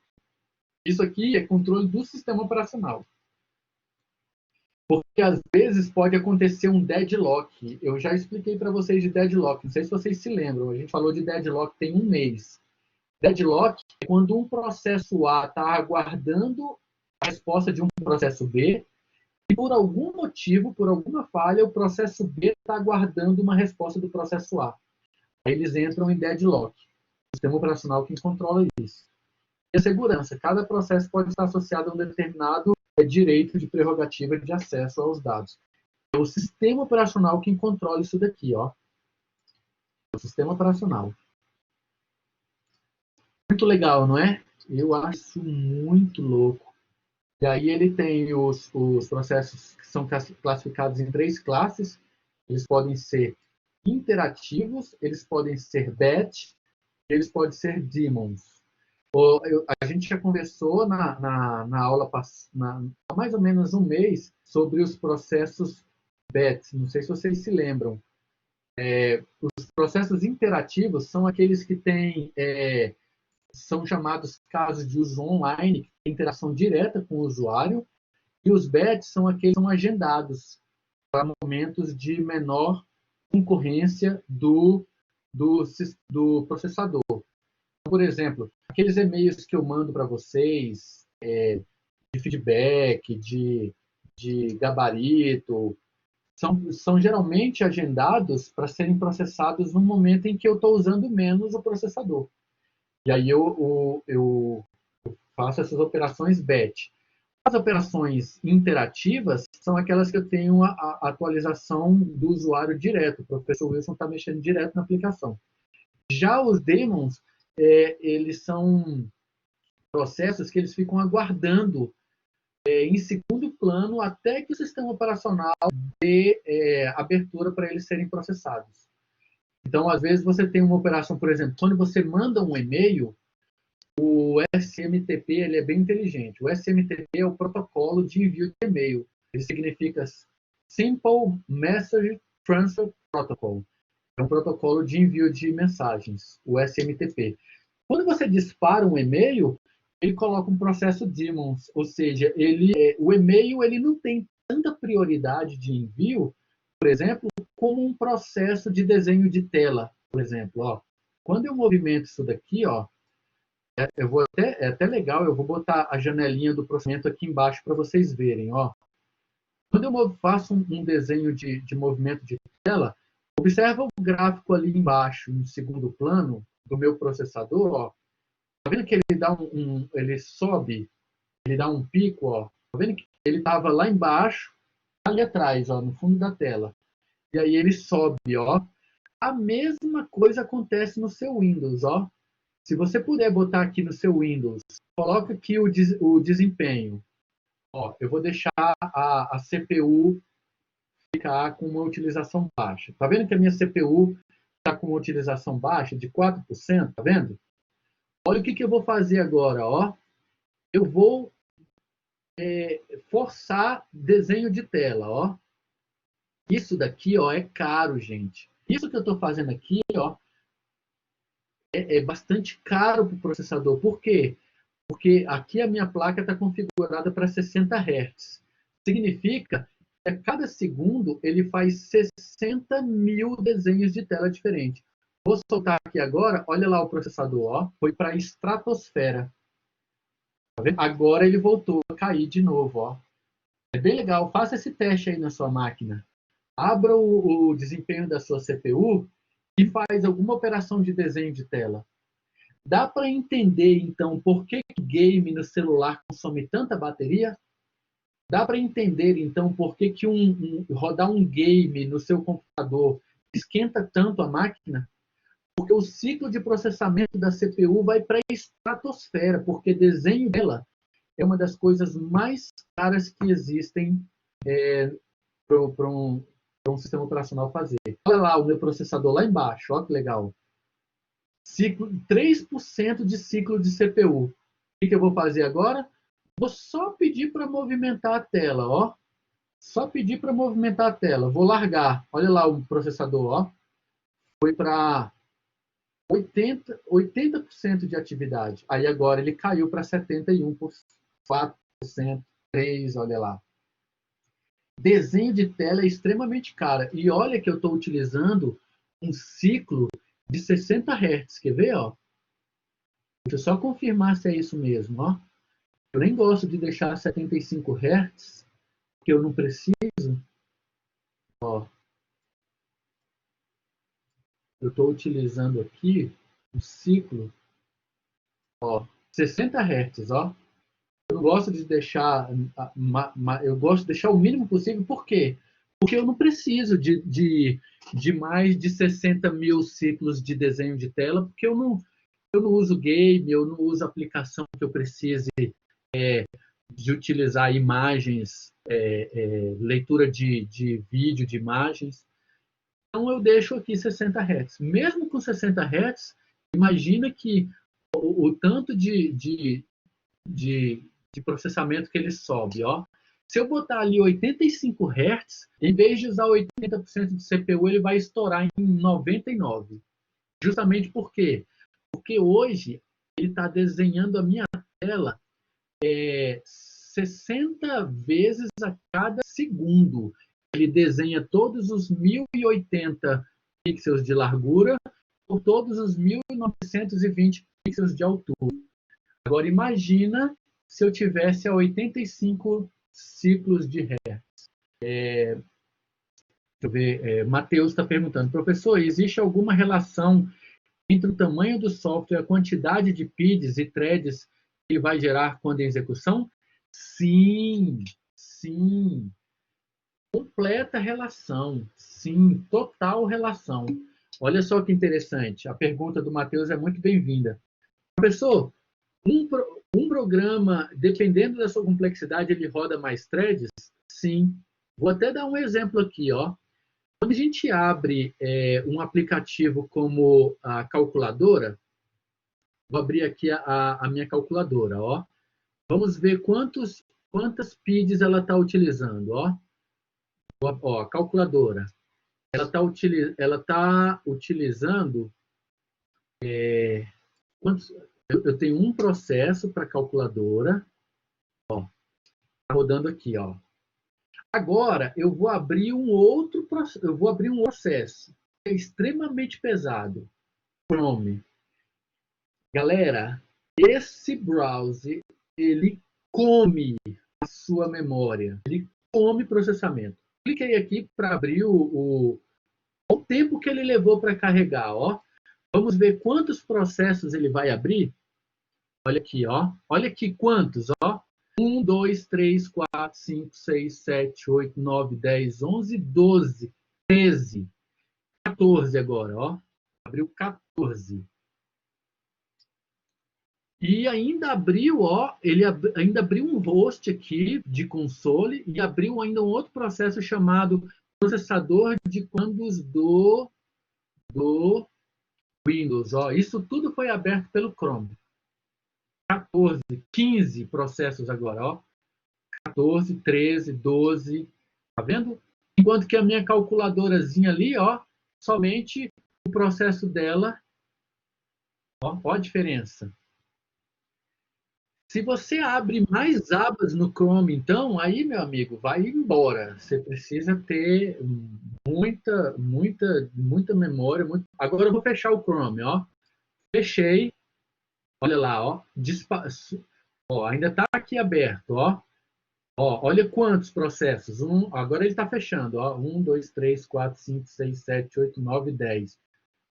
Isso aqui é controle do sistema operacional. Porque às vezes pode acontecer um deadlock. Eu já expliquei para vocês de deadlock. Não sei se vocês se lembram. A gente falou de deadlock tem um mês. Deadlock é quando um processo A está aguardando a resposta de um processo B e por algum motivo, por alguma falha, o processo B está aguardando uma resposta do processo A. Aí eles entram em deadlock. O sistema operacional que controla isso. E a segurança. Cada processo pode estar associado a um determinado direito de prerrogativa de acesso aos dados. É o sistema operacional que controla isso daqui, ó. O sistema operacional. Muito legal, não é? Eu acho muito louco. E aí ele tem os processos que são classificados em 3 classes. Eles podem ser interativos, eles podem ser batch, eles podem ser daemons. A gente já conversou na aula há mais ou menos um mês sobre os processos batch. Não sei se vocês se lembram. Os processos interativos são aqueles que têm são chamados casos de uso online, que tem interação direta com o usuário, e os batch são aqueles que são agendados para momentos de menor concorrência do processador. Por exemplo, aqueles e-mails que eu mando para vocês, de feedback, de gabarito, são geralmente agendados para serem processados no momento em que eu estou usando menos o processador. E aí eu faço essas operações batch. As operações interativas são aquelas que eu tenho a atualização do usuário direto. O professor Wilson está mexendo direto na aplicação. Já os daemons, eles são processos que eles ficam aguardando em segundo plano até que o sistema operacional dê abertura para eles serem processados. Então, às vezes, você tem uma operação, por exemplo, quando você manda um e-mail, o SMTP ele é bem inteligente. O SMTP é o protocolo de envio de e-mail. Ele significa Simple Message Transfer Protocol. É um protocolo de envio de mensagens, o SMTP. Quando você dispara um e-mail, ele coloca um processo daemons, ou seja, o e-mail ele não tem tanta prioridade de envio, por exemplo, como um processo de desenho de tela, por exemplo. Ó. Quando eu movimento isso daqui, ó, é até legal, eu vou botar a janelinha do processamento aqui embaixo para vocês verem. Ó. Quando eu faço um desenho de movimento de tela, observa o gráfico ali embaixo, no segundo plano do meu processador. Ó. Tá vendo que ele dá ele sobe, ele dá um pico, ó. Tá vendo que ele estava lá embaixo, ali atrás, ó, no fundo da tela. E aí ele sobe, ó. A mesma coisa acontece no seu Windows, ó. Se você puder botar aqui no seu Windows, coloca aqui o desempenho. Ó, eu vou deixar a CPU ficar com uma utilização baixa. Tá vendo que a minha CPU está com uma utilização baixa de 4%? Tá vendo? Olha o que eu vou fazer agora, ó. Eu vou forçar desenho de tela, ó. Isso daqui, ó, é caro, gente. Isso que eu estou fazendo aqui, ó, é bastante caro para o processador. Por quê? Porque aqui a minha placa está configurada para 60 Hz. Significa que a cada segundo ele faz 60 mil desenhos de tela diferentes. Vou soltar aqui agora, olha lá o processador, ó, foi para a estratosfera. Tá vendo? Agora ele voltou a cair de novo, ó. É bem legal, faça esse teste aí na sua máquina. Abra o desempenho da sua CPU e faz alguma operação de desenho de tela. Dá para entender, então, por que o game no celular consome tanta bateria? Dá para entender, então, por que rodar um game no seu computador esquenta tanto a máquina? Porque o ciclo de processamento da CPU vai para a estratosfera, porque desenho dela é uma das coisas mais caras que existem para um sistema operacional fazer. Olha lá o meu processador lá embaixo, olha que legal. 3% de ciclo de CPU. O que eu vou fazer agora? Vou só pedir para movimentar a tela, ó. Só pedir para movimentar a tela. Vou largar. Olha lá o processador, ó. Foi para 80% de atividade. Aí agora ele caiu para 71%, 4%, 3%, olha lá. Desenho de tela é extremamente caro. E olha que eu estou utilizando um ciclo de 60 Hz. Quer ver, ó? Deixa eu só confirmar se é isso mesmo, ó. Eu nem gosto de deixar 75 Hz, porque eu não preciso. Ó, eu estou utilizando aqui o ciclo, ó, 60 Hz, ó. Eu não gosto de deixar, eu gosto de deixar o mínimo possível, por quê? Porque eu não preciso de mais de 60 mil ciclos de desenho de tela, porque eu não uso game, eu não uso aplicação que eu precise de utilizar imagens, leitura de vídeo, de imagens. Então eu deixo aqui 60 Hz. Mesmo com 60 Hz, imagina que o tanto de processamento que ele sobe, ó. Se eu botar ali 85 Hz, em vez de usar 80% de CPU, ele vai estourar em 99. Justamente por quê? Porque hoje ele está desenhando a minha tela 60 vezes a cada segundo. Ele desenha todos os 1080 pixels de largura por todos os 1920 pixels de altura. Agora imagina se eu tivesse a 85 ciclos de Hertz. Deixa eu ver, Matheus está perguntando, professor, existe alguma relação entre o tamanho do software e a quantidade de PIDs e threads que ele vai gerar quando em execução? Sim, sim. Completa relação. Sim, total relação. Olha só que interessante. A pergunta do Matheus é muito bem-vinda. Professor, um programa, dependendo da sua complexidade, ele roda mais threads? Sim. Vou até dar um exemplo aqui, ó. Quando a gente abre um aplicativo como a calculadora, vou abrir aqui a minha calculadora, ó. Vamos ver quantas PIDs ela está utilizando, ó. Ó, a calculadora. Ela está utilizando. Eu tenho um processo para calculadora. Ó, tá rodando aqui, ó. Agora eu vou abrir um outro processo. É extremamente pesado. Chrome. Galera, esse browser ele come a sua memória. Ele come processamento. Cliquei aqui para abrir o tempo que ele levou para carregar, ó. Vamos ver quantos processos ele vai abrir. Olha aqui, ó. Olha aqui quantos, ó. 1, 2, 3, 4, 5, 6, 7, 8, 9, 10, 11, 12, 13, 14 agora, ó. Abriu 14. E ainda abriu, ó, ele ainda abriu um host aqui de console e abriu ainda um outro processo chamado processador de comandos do Windows. Ó. Isso tudo foi aberto pelo Chrome. 14, 15 processos agora, ó. 14, 13, 12, tá vendo? Enquanto que a minha calculadorazinha ali, ó, somente o processo dela, ó a diferença. Se você abre mais abas no Chrome, então, aí, meu amigo, vai embora. Você precisa ter muita memória. Agora eu vou fechar o Chrome, ó. Fechei. Olha lá, ó. Ó, ainda está aqui aberto, ó. Ó, olha quantos processos. Agora ele está fechando, ó. 1, 2, 3, 4, 5, 6, 7, 8, 9, 10.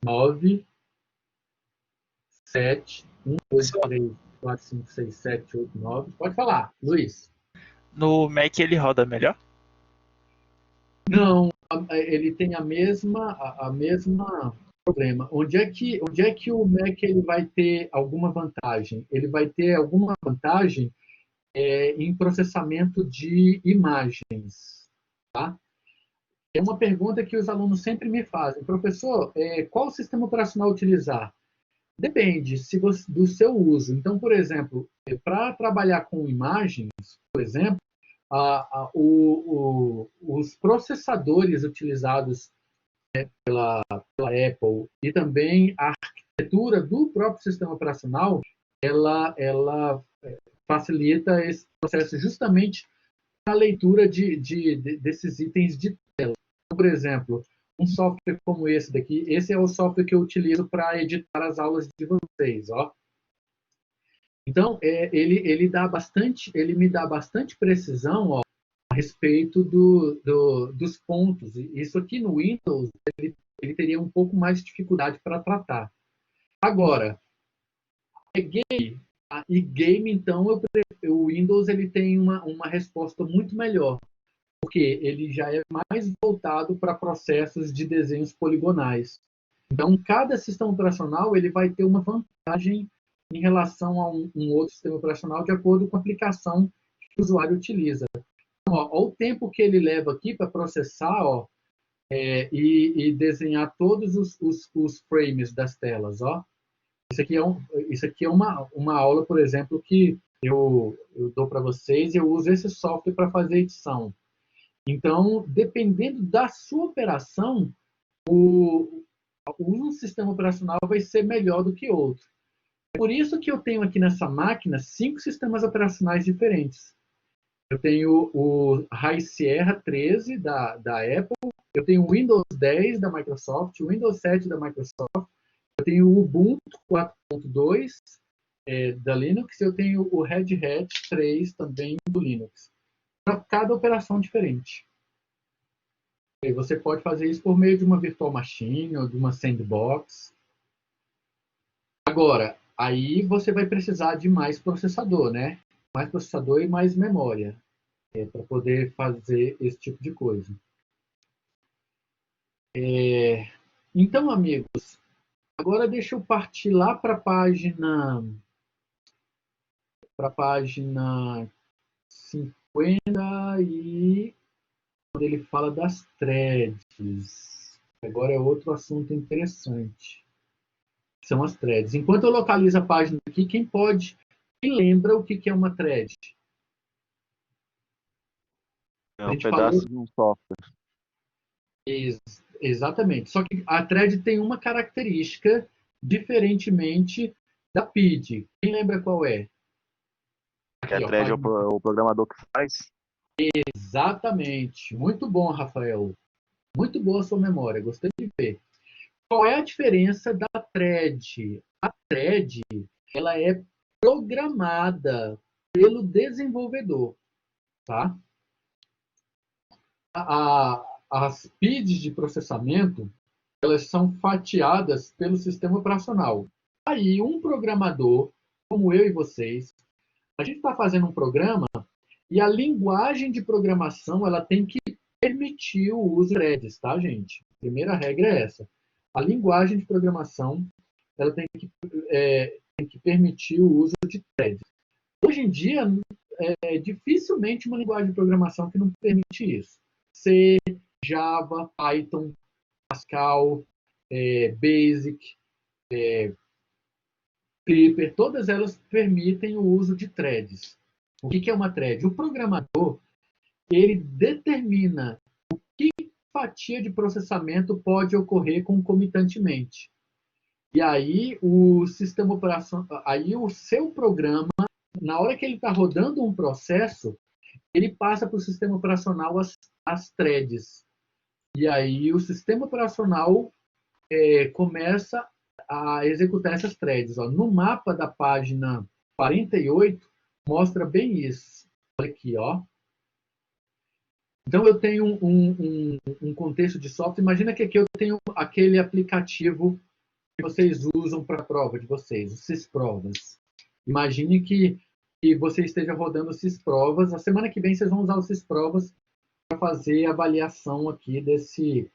9, 7, 1, 2, 3, 4, 5, 6, 7, 8, 9. Pode falar, Luiz. No Mac ele roda melhor? Não, ele tem a mesma problema. Onde é que o Mac ele vai ter alguma vantagem? Ele vai ter alguma vantagem em processamento de imagens, tá? É uma pergunta que os alunos sempre me fazem. Professor, qual sistema operacional utilizar? Depende do seu uso. Então, por exemplo, para trabalhar com imagens, por exemplo, os processadores utilizados pela Apple e também a arquitetura do próprio sistema operacional, ela facilita esse processo justamente para a leitura desses itens de tela. Por exemplo, um software como esse daqui, esse é o software que eu utilizo para editar as aulas de vocês, ó. Então, ele me dá bastante precisão, ó, a respeito dos pontos. Isso aqui no Windows, ele teria um pouco mais de dificuldade para tratar. Agora, game, então, o Windows ele tem uma resposta muito melhor, porque ele já é mais voltado para processos de desenhos poligonais. Então, cada sistema operacional ele vai ter uma vantagem em relação a um outro sistema operacional de acordo com a aplicação que o usuário utiliza. Então, ó, o tempo que ele leva aqui para processar, ó, e desenhar todos os frames das telas. Ó. Isso aqui é uma aula, por exemplo, que eu dou para vocês e eu uso esse software para fazer edição. Então, dependendo da sua operação, um sistema operacional vai ser melhor do que outro. Por isso que eu tenho aqui nessa máquina 5 sistemas operacionais diferentes. Eu tenho o High Sierra 13 da Apple, eu tenho o Windows 10 da Microsoft, o Windows 7 da Microsoft, eu tenho o Ubuntu 4.2 da Linux, e eu tenho o Red Hat 3 também do Linux. Para cada operação diferente. E você pode fazer isso por meio de uma virtual machine ou de uma sandbox. Agora, aí você vai precisar de mais processador, né? Mais processador e mais memória para poder fazer esse tipo de coisa. Então, amigos, agora deixa eu partir lá para a página 50 e quando ele fala das threads. Agora é outro assunto interessante. São as threads. Enquanto eu localizo a página aqui, quem lembra o que é uma thread? É um pedaço de um software. Exatamente. Só que a thread tem uma característica diferentemente da PID. Quem lembra qual é? Que a thread é o programador que faz? Exatamente. Muito bom, Rafael. Muito boa a sua memória. Gostei de ver. Qual é a diferença da thread? A thread, ela é programada pelo desenvolvedor, tá? As PIDs de processamento, elas são fatiadas pelo sistema operacional. Aí, um programador, como eu e vocês, a gente está fazendo um programa e a linguagem de programação ela tem que permitir o uso de threads, tá, gente? A primeira regra é essa. A linguagem de programação ela tem que permitir o uso de threads. Hoje em dia, dificilmente uma linguagem de programação que não permite isso. C, Java, Python, Pascal, Basic, Clipper, todas elas permitem o uso de threads. O que é uma thread? O programador ele determina o que fatia de processamento pode ocorrer concomitantemente. E aí o sistema operacional, aí o seu programa, na hora que ele está rodando um processo, ele passa para o sistema operacional as threads. E aí o sistema operacional começa a executar essas threads. Ó. No mapa da página 48, mostra bem isso. Olha aqui, ó. Então, eu tenho um contexto de software. Imagina que aqui eu tenho aquele aplicativo que vocês usam para a prova de vocês, o Cisprovas. Imagine que você esteja rodando o Cisprovas. A semana que vem, vocês vão usar o Cisprovas para fazer a avaliação aqui desse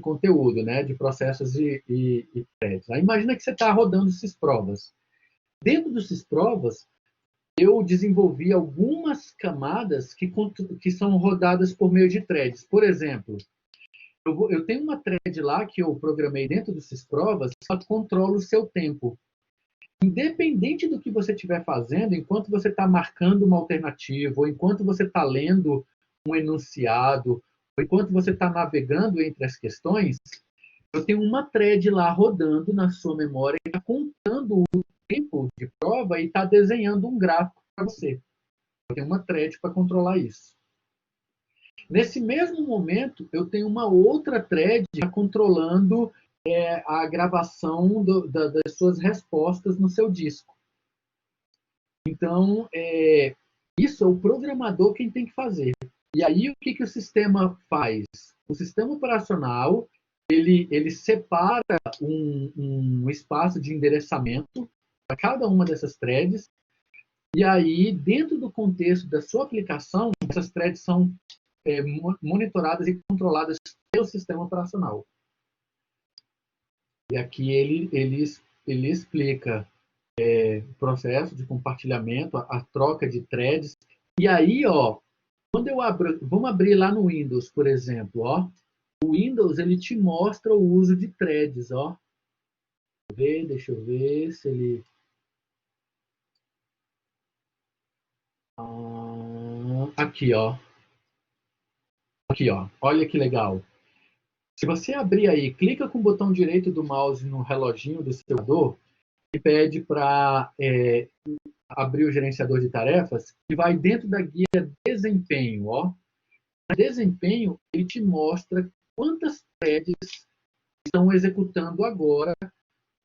conteúdo, né, de processos e threads. Aí, imagina que você está rodando o Cisprovas. Dentro do Cisprovas, eu desenvolvi algumas camadas que são rodadas por meio de threads. Por exemplo, eu tenho uma thread lá que eu programei dentro do Cisprovas que só controla o seu tempo. Independente do que você estiver fazendo, enquanto você está marcando uma alternativa, ou enquanto você está lendo um enunciado, ou enquanto você está navegando entre as questões, eu tenho uma thread lá rodando na sua memória, está contando o tempo de prova e está desenhando um gráfico para você. Eu tenho uma thread para controlar isso. Nesse mesmo momento, eu tenho uma outra thread controlando a gravação das suas respostas no seu disco. Então, isso é o programador quem tem que fazer. E aí, o que o sistema faz? O sistema operacional, ele separa um espaço de endereçamento para cada uma dessas threads, e aí, dentro do contexto da sua aplicação, essas threads são monitoradas e controladas pelo sistema operacional. E aqui ele explica o processo de compartilhamento, a troca de threads. E aí, ó, quando eu abro, vamos abrir lá no Windows, por exemplo, ó, o Windows ele te mostra o uso de threads, ó. Deixa eu ver se ele aqui, ó. Aqui, ó. Olha que legal. Se você abrir aí, clica com o botão direito do mouse no reloginho do seu computador e pede para abrir o gerenciador de tarefas e vai dentro da guia desempenho, ó. Desempenho, ele te mostra quantas threads estão executando agora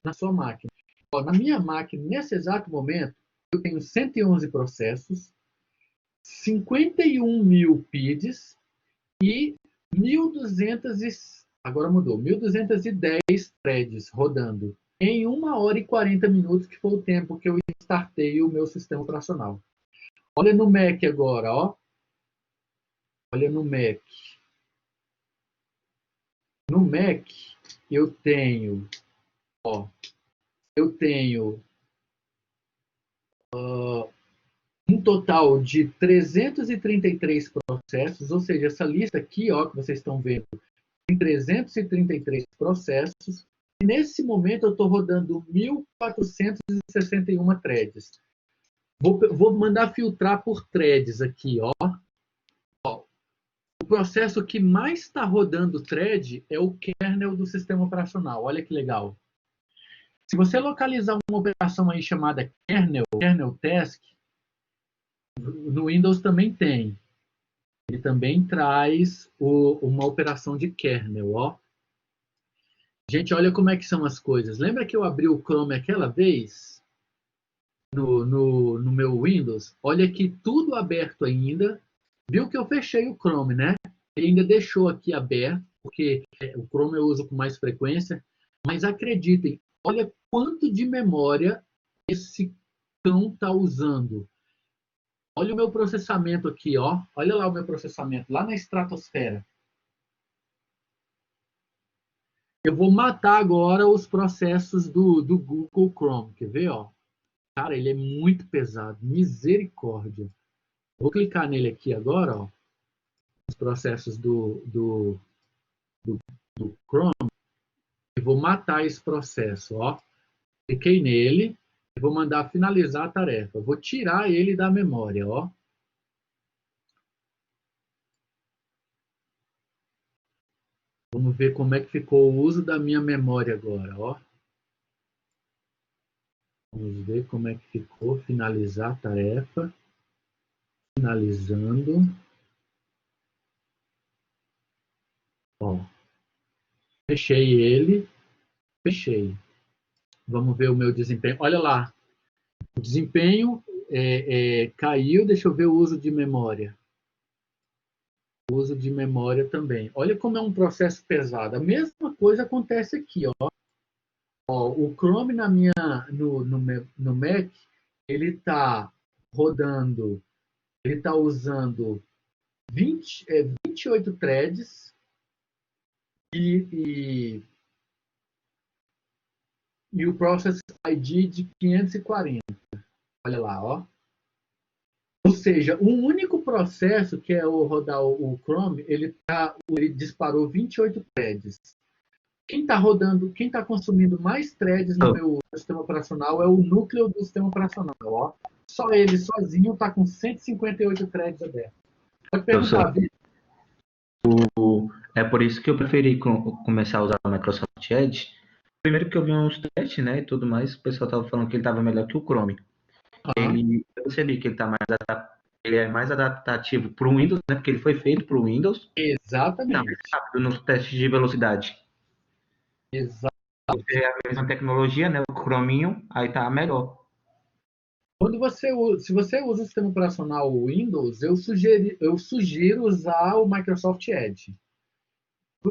na sua máquina. Ó, na minha máquina, nesse exato momento, eu tenho 111 processos, 51 mil PIDs e 1.200 agora mudou, 1.210 threads rodando em 1 hora e 40 minutos, que foi o tempo que eu startei o meu sistema operacional. Olha no Mac agora, ó. Olha no Mac. No Mac, eu tenho, ó, um total de 333 processos, ou seja, essa lista aqui, ó, que vocês estão vendo, tem 333 processos, e nesse momento eu estou rodando 1.461 threads. Vou mandar filtrar por threads aqui, ó. O processo que mais está rodando thread é o kernel do sistema operacional. Olha que legal. Se você localizar uma operação aí chamada kernel task, no Windows também tem. Ele também traz uma operação de kernel, ó. Gente, olha como é que são as coisas. Lembra que eu abri o Chrome aquela vez? No meu Windows? Olha aqui, tudo aberto ainda. Viu que eu fechei o Chrome, né? Ele ainda deixou aqui aberto, porque o Chrome eu uso com mais frequência. Mas acreditem, olha quanto de memória esse cão está usando. Olha o meu processamento aqui, ó. Olha lá o meu processamento, lá na estratosfera. Eu vou matar agora os processos do Google Chrome. Quer ver, ó? Cara, ele é muito pesado. Misericórdia. Vou clicar nele aqui agora, ó. Os processos do Chrome. E vou matar esse processo, ó. Cliquei nele. E vou mandar finalizar a tarefa. Vou tirar ele da memória, ó. Vamos ver como é que ficou o uso da minha memória agora, ó. Vamos ver como é que ficou. Finalizar a tarefa. Finalizando. Ó, Fechei ele. Fechei. Vamos ver o meu desempenho. Olha lá. O desempenho caiu. Deixa eu ver o uso de memória. O uso de memória também. Olha como é um processo pesado. A mesma coisa acontece aqui. Ó, o Chrome no Mac, ele está rodando, ele está usando 28 threads e o Process ID de 540. Olha lá, ó. Ou seja, um único processo, que é rodar o Chrome, ele disparou 28 threads. Quem está consumindo mais threads no meu sistema operacional é o núcleo do sistema operacional. Ó. Só ele sozinho está com 158 threads abertos. Pode perguntar, Vitor. É por isso que eu preferi começar a usar o Microsoft Edge. Primeiro que eu vi uns testes, né, e tudo mais, o pessoal estava falando que ele estava melhor que o Chrome. Eu percebi que ele é mais adaptativo para o Windows, né, porque ele foi feito para o Windows. Exatamente. Tá mais rápido nos testes de velocidade. Exatamente. É a mesma tecnologia, né, o Chromium, aí tá melhor. Se você usa o sistema operacional Windows, eu sugiro usar o Microsoft Edge.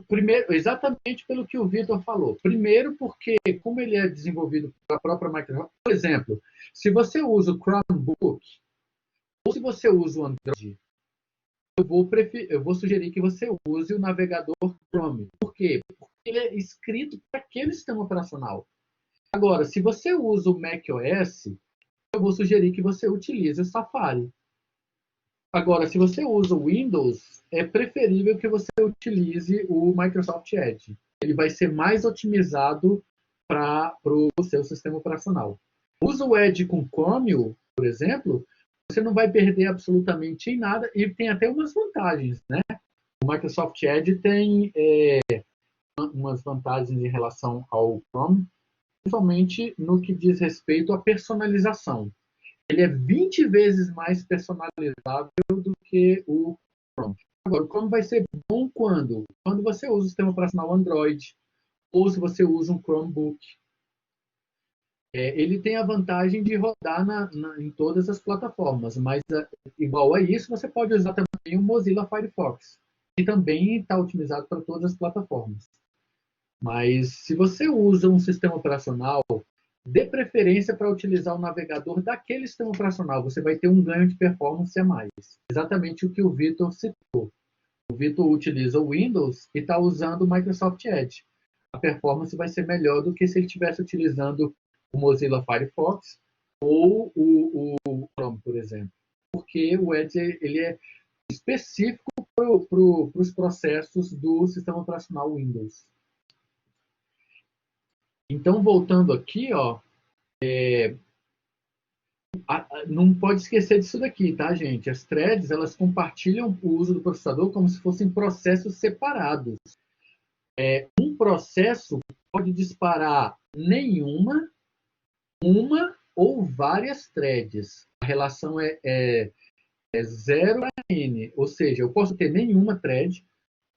Primeiro, exatamente pelo que o Vitor falou. Primeiro, porque, como ele é desenvolvido pela própria Microsoft, por exemplo, se você usa o Chromebook ou se você usa o Android, eu vou sugerir que você use o navegador Chrome. Por quê? Porque ele é escrito para aquele sistema operacional. Agora, se você usa o macOS, eu vou sugerir que você utilize o Safari. Agora, se você usa o Windows, é preferível que você utilize o Microsoft Edge. Ele vai ser mais otimizado para o seu sistema operacional. Usa o Edge com Chromium, por exemplo, você não vai perder absolutamente em nada e tem até umas vantagens, né? O Microsoft Edge tem umas vantagens em relação ao Chrome, principalmente no que diz respeito à personalização. Ele é 20 vezes mais personalizável do que o Chrome. Agora, o Chrome vai ser bom quando? Quando você usa o sistema operacional Android ou se você usa um Chromebook. Ele tem a vantagem de rodar em todas as plataformas, mas igual a isso, você pode usar também o Mozilla Firefox, que também está otimizado para todas as plataformas. Mas se você usa um sistema operacional, dê preferência para utilizar o navegador daquele sistema operacional. Você vai ter um ganho de performance a mais. Exatamente o que o Vitor citou. O Vitor utiliza o Windows e está usando o Microsoft Edge. A performance vai ser melhor do que se ele estivesse utilizando o Mozilla Firefox ou o Chrome, por exemplo. Porque o Edge ele é específico para os processos do sistema operacional Windows. Então, voltando aqui, ó, não pode esquecer disso daqui, tá, gente? As threads, elas compartilham o uso do processador como se fossem processos separados. Um processo pode disparar nenhuma, uma ou várias threads. A relação é 0 a n, ou seja, eu posso ter nenhuma thread,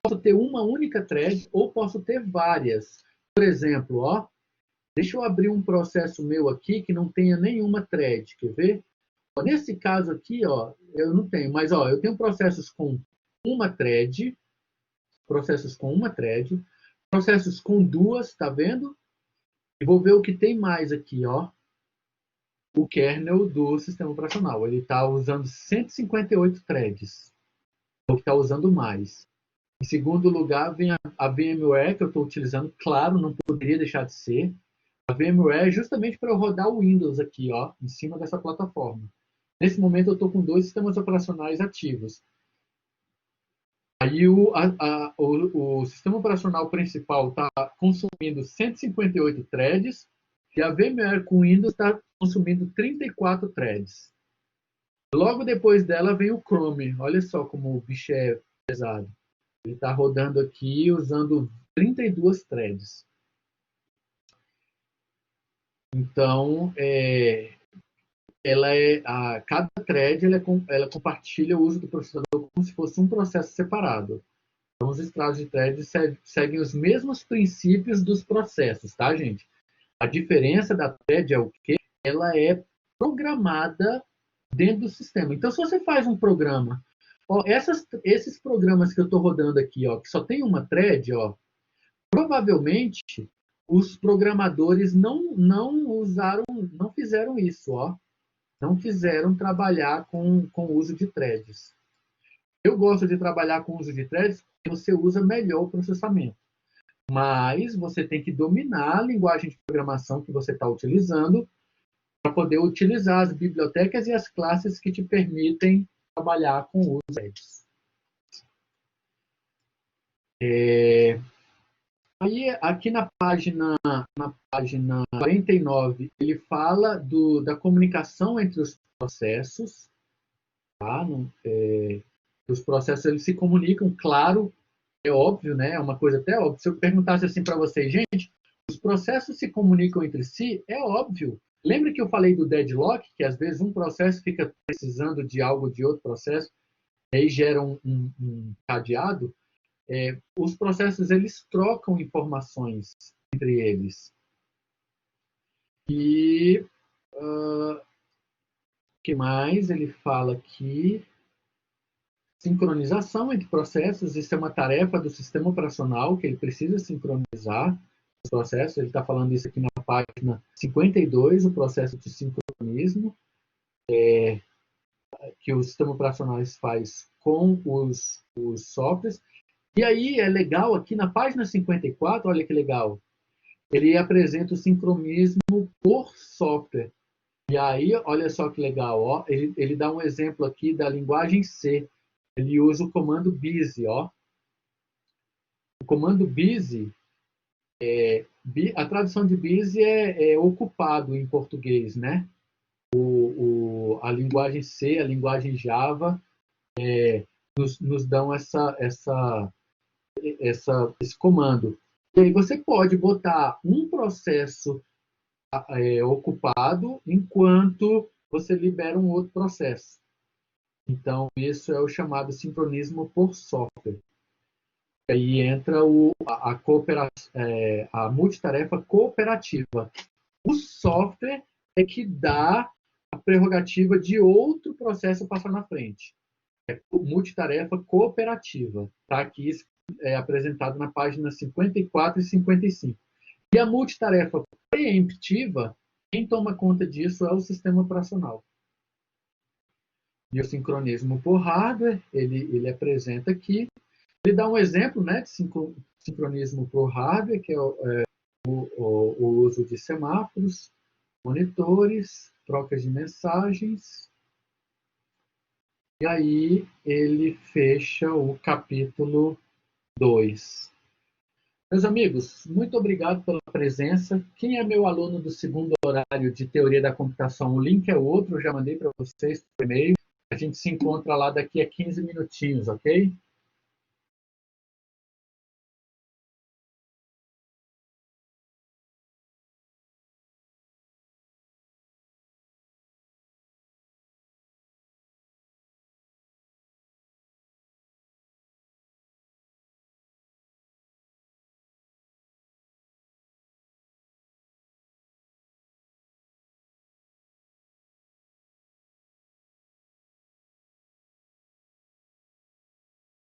posso ter uma única thread ou posso ter várias. Por exemplo, ó, deixa eu abrir um processo meu aqui que não tenha nenhuma thread, quer ver? Nesse caso aqui, ó, eu não tenho, mas ó, eu tenho processos com uma thread, processos com duas, tá vendo? E vou ver o que tem mais aqui, ó. O kernel do sistema operacional. Ele está usando 158 threads. É o que está usando mais. Em segundo lugar, vem a VMware, que eu estou utilizando. Claro, não poderia deixar de ser. A VMware é justamente para eu rodar o Windows aqui, ó, em cima dessa plataforma. Nesse momento, eu estou com 2 sistemas operacionais ativos. Aí o sistema operacional principal está consumindo 158 threads e a VMware com Windows está consumindo 34 threads. Logo depois dela vem o Chrome. Olha só como o bicho é pesado. Ele está rodando aqui usando 32 threads. Então, cada thread ela compartilha o uso do processador como se fosse um processo separado. Então, os estratos de thread seguem os mesmos princípios dos processos, tá, gente? A diferença da thread é o quê? Ela é programada dentro do sistema. Então, se você faz um programa, ó, esses programas que eu estou rodando aqui, ó, que só tem uma thread, ó, provavelmente os programadores não fizeram isso, ó. Não quiseram trabalhar com o uso de threads. Eu gosto de trabalhar com o uso de threads porque você usa melhor o processamento. Mas você tem que dominar a linguagem de programação que você está utilizando para poder utilizar as bibliotecas e as classes que te permitem trabalhar com o uso de threads. Aí, aqui na página 49, ele fala da comunicação entre os processos. Tá? Os processos eles se comunicam, claro, é óbvio, né? É uma coisa até óbvia. Se eu perguntasse assim para vocês, gente, os processos se comunicam entre si? É óbvio. Lembra que eu falei do deadlock, que às vezes um processo fica precisando de algo de outro processo, e aí gera um cadeado? Os processos eles trocam informações entre eles. E o que mais ele fala aqui? Sincronização entre processos, isso é uma tarefa do sistema operacional que ele precisa sincronizar os processos. Ele está falando isso aqui na página 52, o processo de sincronismo que o sistema operacional faz com os softwares. E aí é legal, aqui na página 54, olha que legal, ele apresenta o sincronismo por software. E aí, olha só que legal, ó, ele dá um exemplo aqui da linguagem C. Ele usa o comando busy, ó. O comando busy, a tradução de busy é ocupado em português, né? A linguagem C, a linguagem Java, nos dão esse comando. E aí você pode botar um processo ocupado enquanto você libera um outro processo. Então, isso é o chamado sincronismo por software. Aí entra a multitarefa cooperativa. O software é que dá a prerrogativa de outro processo passar na frente. É multitarefa cooperativa. Está aqui apresentado na página 54 e 55. E a multitarefa preemptiva, quem toma conta disso é o sistema operacional. E o sincronismo por hardware, ele apresenta aqui. Ele dá um exemplo, né, de sincronismo por hardware, que é o uso de semáforos, monitores, trocas de mensagens. E aí ele fecha o capítulo 2. Meus amigos, muito obrigado pela presença. Quem é meu aluno do segundo horário de Teoria da Computação? O link é outro, eu já mandei para vocês por e-mail. A gente se encontra lá daqui a 15 minutinhos, ok?